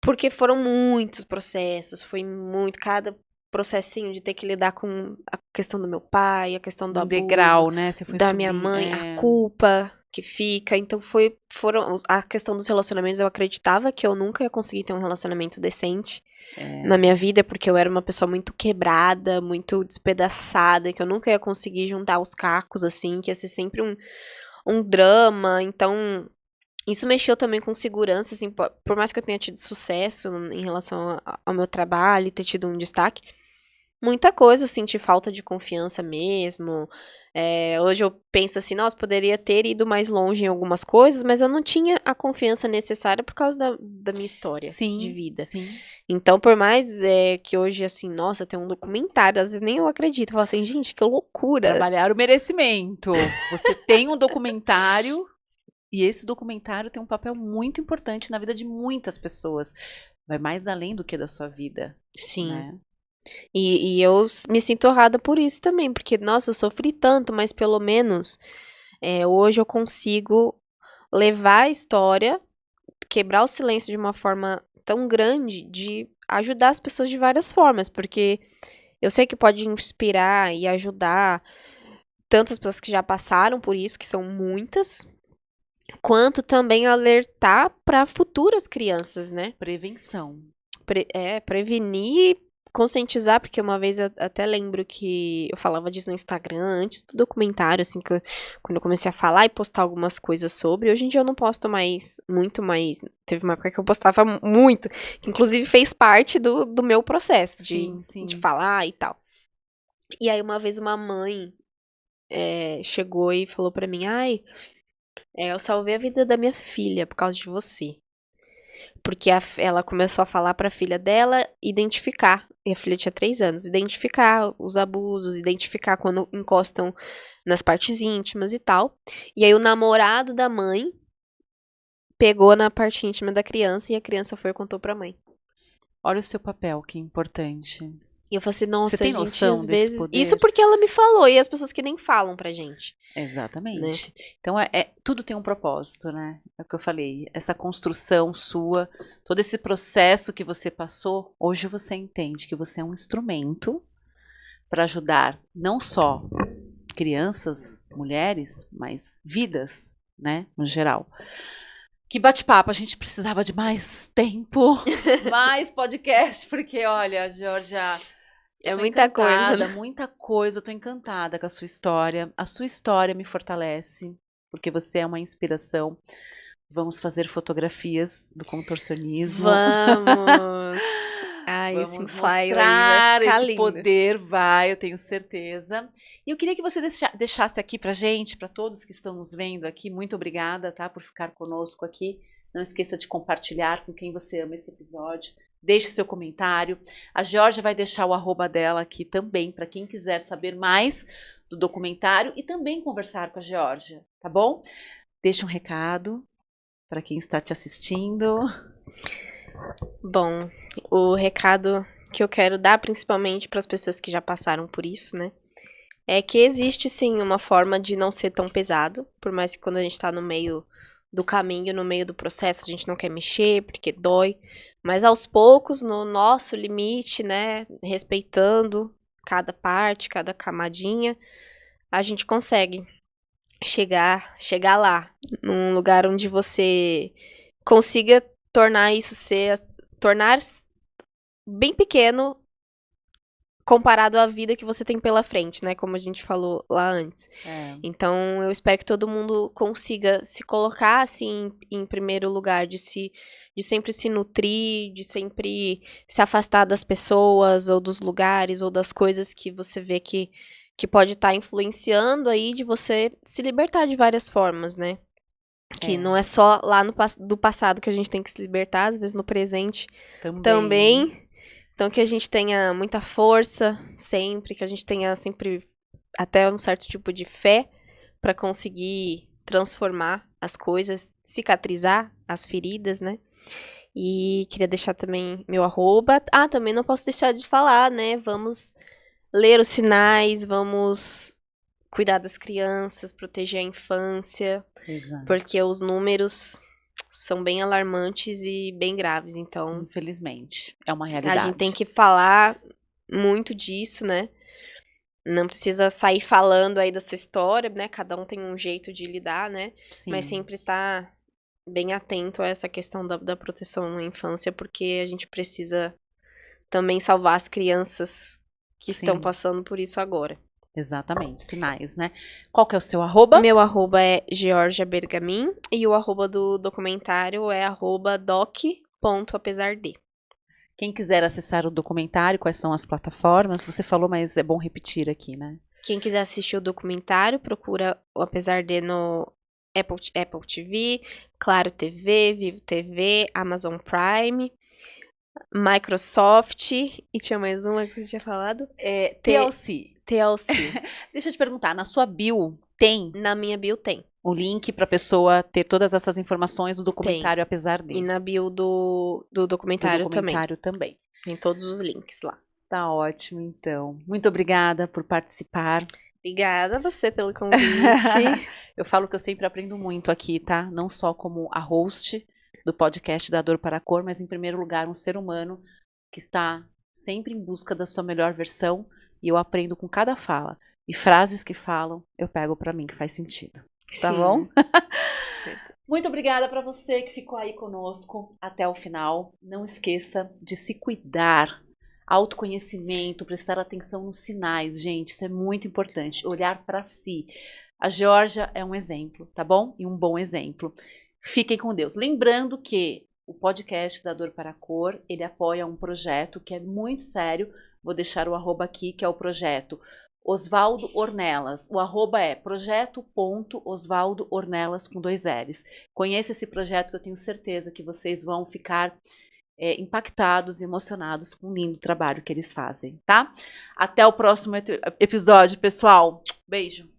Porque foram muitos processos. Foi muito. Cada processinho de ter que lidar com a questão do meu pai, a questão do abuso degrau, né? Você foi da minha mãe, a culpa que fica. Então foram a questão dos relacionamentos. Eu acreditava que eu nunca ia conseguir ter um relacionamento decente na minha vida, porque eu era uma pessoa muito quebrada, muito despedaçada, que eu nunca ia conseguir juntar os cacos, assim, que ia ser sempre um drama. Então, isso mexeu também com segurança, assim, por mais que eu tenha tido sucesso em relação ao meu trabalho, ter tido um destaque, muita coisa eu senti falta de confiança mesmo. Hoje eu penso assim, nossa, poderia ter ido mais longe em algumas coisas, mas eu não tinha a confiança necessária por causa da minha história de vida. Sim. Então, por mais que hoje, assim, nossa, tem um documentário, às vezes nem eu acredito. Eu falo assim, gente, que loucura. Trabalhar o merecimento. Você tem um documentário e esse documentário tem um papel muito importante na vida de muitas pessoas. Vai mais além do que da sua vida. Sim. Né? E eu me sinto honrada por isso também, porque, nossa, eu sofri tanto, mas pelo menos hoje eu consigo levar a história, quebrar o silêncio de uma forma tão grande, de ajudar as pessoas de várias formas, porque eu sei que pode inspirar e ajudar tantas pessoas que já passaram por isso, que são muitas, quanto também alertar para futuras crianças, né? Prevenção. Prevenir conscientizar, porque uma vez eu até lembro que eu falava disso no Instagram, antes do documentário, assim, quando eu comecei a falar e postar algumas coisas sobre. Hoje em dia eu não posto mais, muito mais. Teve uma época que eu postava muito, que inclusive fez parte do meu processo de falar e tal. E aí uma vez uma mãe chegou e falou pra mim, eu salvei a vida da minha filha por causa de você. Porque ela começou a falar pra filha dela identificar, e a filha tinha 3 anos, identificar os abusos, identificar quando encostam nas partes íntimas e tal. E aí o namorado da mãe pegou na parte íntima da criança e a criança foi e contou pra mãe. Olha o seu papel, que importante. E eu falei assim, nossa, Você tem gente, noção às desse vezes... poder? Isso porque ela me falou, e as pessoas que nem falam pra gente. Exatamente. Né? Então, tudo tem um propósito, né? É o que eu falei. Essa construção sua, todo esse processo que você passou, hoje você entende que você é um instrumento para ajudar não só crianças, mulheres, mas vidas, né? No geral. Que bate-papo, a gente precisava de mais tempo, mais podcast, porque olha, Georgia... É muita coisa, né? Muita coisa. Eu tô encantada com a sua história. A sua história me fortalece, porque você é uma inspiração. Vamos fazer fotografias do contorcionismo. Vamos! Esse Vamos ensaio aí vai mostrar ficar esse lindo. poder, eu tenho certeza. E eu queria que você deixasse aqui pra gente, para todos que estão nos vendo aqui, muito obrigada, tá, por ficar conosco aqui. Não esqueça de compartilhar com quem você ama esse episódio. Deixe seu comentário. A Georgia vai deixar o arroba dela aqui também, para quem quiser saber mais do documentário e também conversar com a Georgia, tá bom? Deixa um recado para quem está te assistindo. Bom, o recado que eu quero dar, principalmente para as pessoas que já passaram por isso, né? É que existe sim uma forma de não ser tão pesado, por mais que quando a gente tá no meio do caminho, no meio do processo, a gente não quer mexer, porque dói. Mas aos poucos, no nosso limite, né, respeitando cada parte, cada camadinha, a gente consegue chegar lá, num lugar onde você consiga tornar bem pequeno comparado à vida que você tem pela frente, né, como a gente falou lá antes. Então, eu espero que todo mundo consiga se colocar, assim, em primeiro lugar, de sempre se nutrir, de sempre se afastar das pessoas, ou dos lugares, ou das coisas que você vê que pode estar influenciando aí, de você se libertar de várias formas, né? Que não é só lá do passado que a gente tem que se libertar, às vezes no presente também. Então, que a gente tenha muita força sempre, que a gente tenha sempre até um certo tipo de fé para conseguir transformar as coisas, cicatrizar as feridas, né? E queria deixar também meu arroba. Também não posso deixar de falar, né? Vamos ler os sinais, vamos cuidar das crianças, proteger a infância. Exato. Porque os números são bem alarmantes e bem graves, então... Infelizmente, é uma realidade. A gente tem que falar muito disso, né? Não precisa sair falando aí da sua história, né? Cada um tem um jeito de lidar, né? Sim. Mas sempre tá bem atento a essa questão da proteção na infância, porque a gente precisa também salvar as crianças que estão passando por isso agora. Exatamente, sinais, né? Qual que é o seu arroba? Meu arroba é Georgia Bergamin e o arroba do documentário é @doc.apesarde. Quem quiser acessar o documentário, quais são as plataformas? Você falou, mas é bom repetir aqui, né? Quem quiser assistir o documentário, procura o Apesar de no Apple TV, Claro TV, Vivo TV, Amazon Prime, Microsoft, e tinha mais uma que eu tinha falado? TLC. Deixa eu te perguntar, na sua bio tem? Na minha bio tem. O link para a pessoa ter todas essas informações do documentário, apesar de. E na bio do documentário também. Tem todos os links lá. Tá ótimo, então. Muito obrigada por participar. Obrigada a você pelo convite. Eu falo que eu sempre aprendo muito aqui, tá? Não só como a host do podcast da Dor para a Cor, mas em primeiro lugar um ser humano que está sempre em busca da sua melhor versão, e eu aprendo com cada fala. E frases que falam, eu pego para mim que faz sentido. Tá bom? Muito obrigada para você que ficou aí conosco até o final. Não esqueça de se cuidar. Autoconhecimento, prestar atenção nos sinais, gente, isso é muito importante. Olhar para si. A Georgia é um exemplo, tá bom? E um bom exemplo. Fiquem com Deus. Lembrando que o podcast da Dor para a Cor, ele apoia um projeto que é muito sério. Vou deixar o arroba aqui, que é o projeto Osvaldo Ornelas. O arroba é projeto.osvaldo Ornelas com 2 L's. Conheça esse projeto que eu tenho certeza que vocês vão ficar impactados e emocionados com o lindo trabalho que eles fazem, tá? Até o próximo episódio, pessoal. Beijo.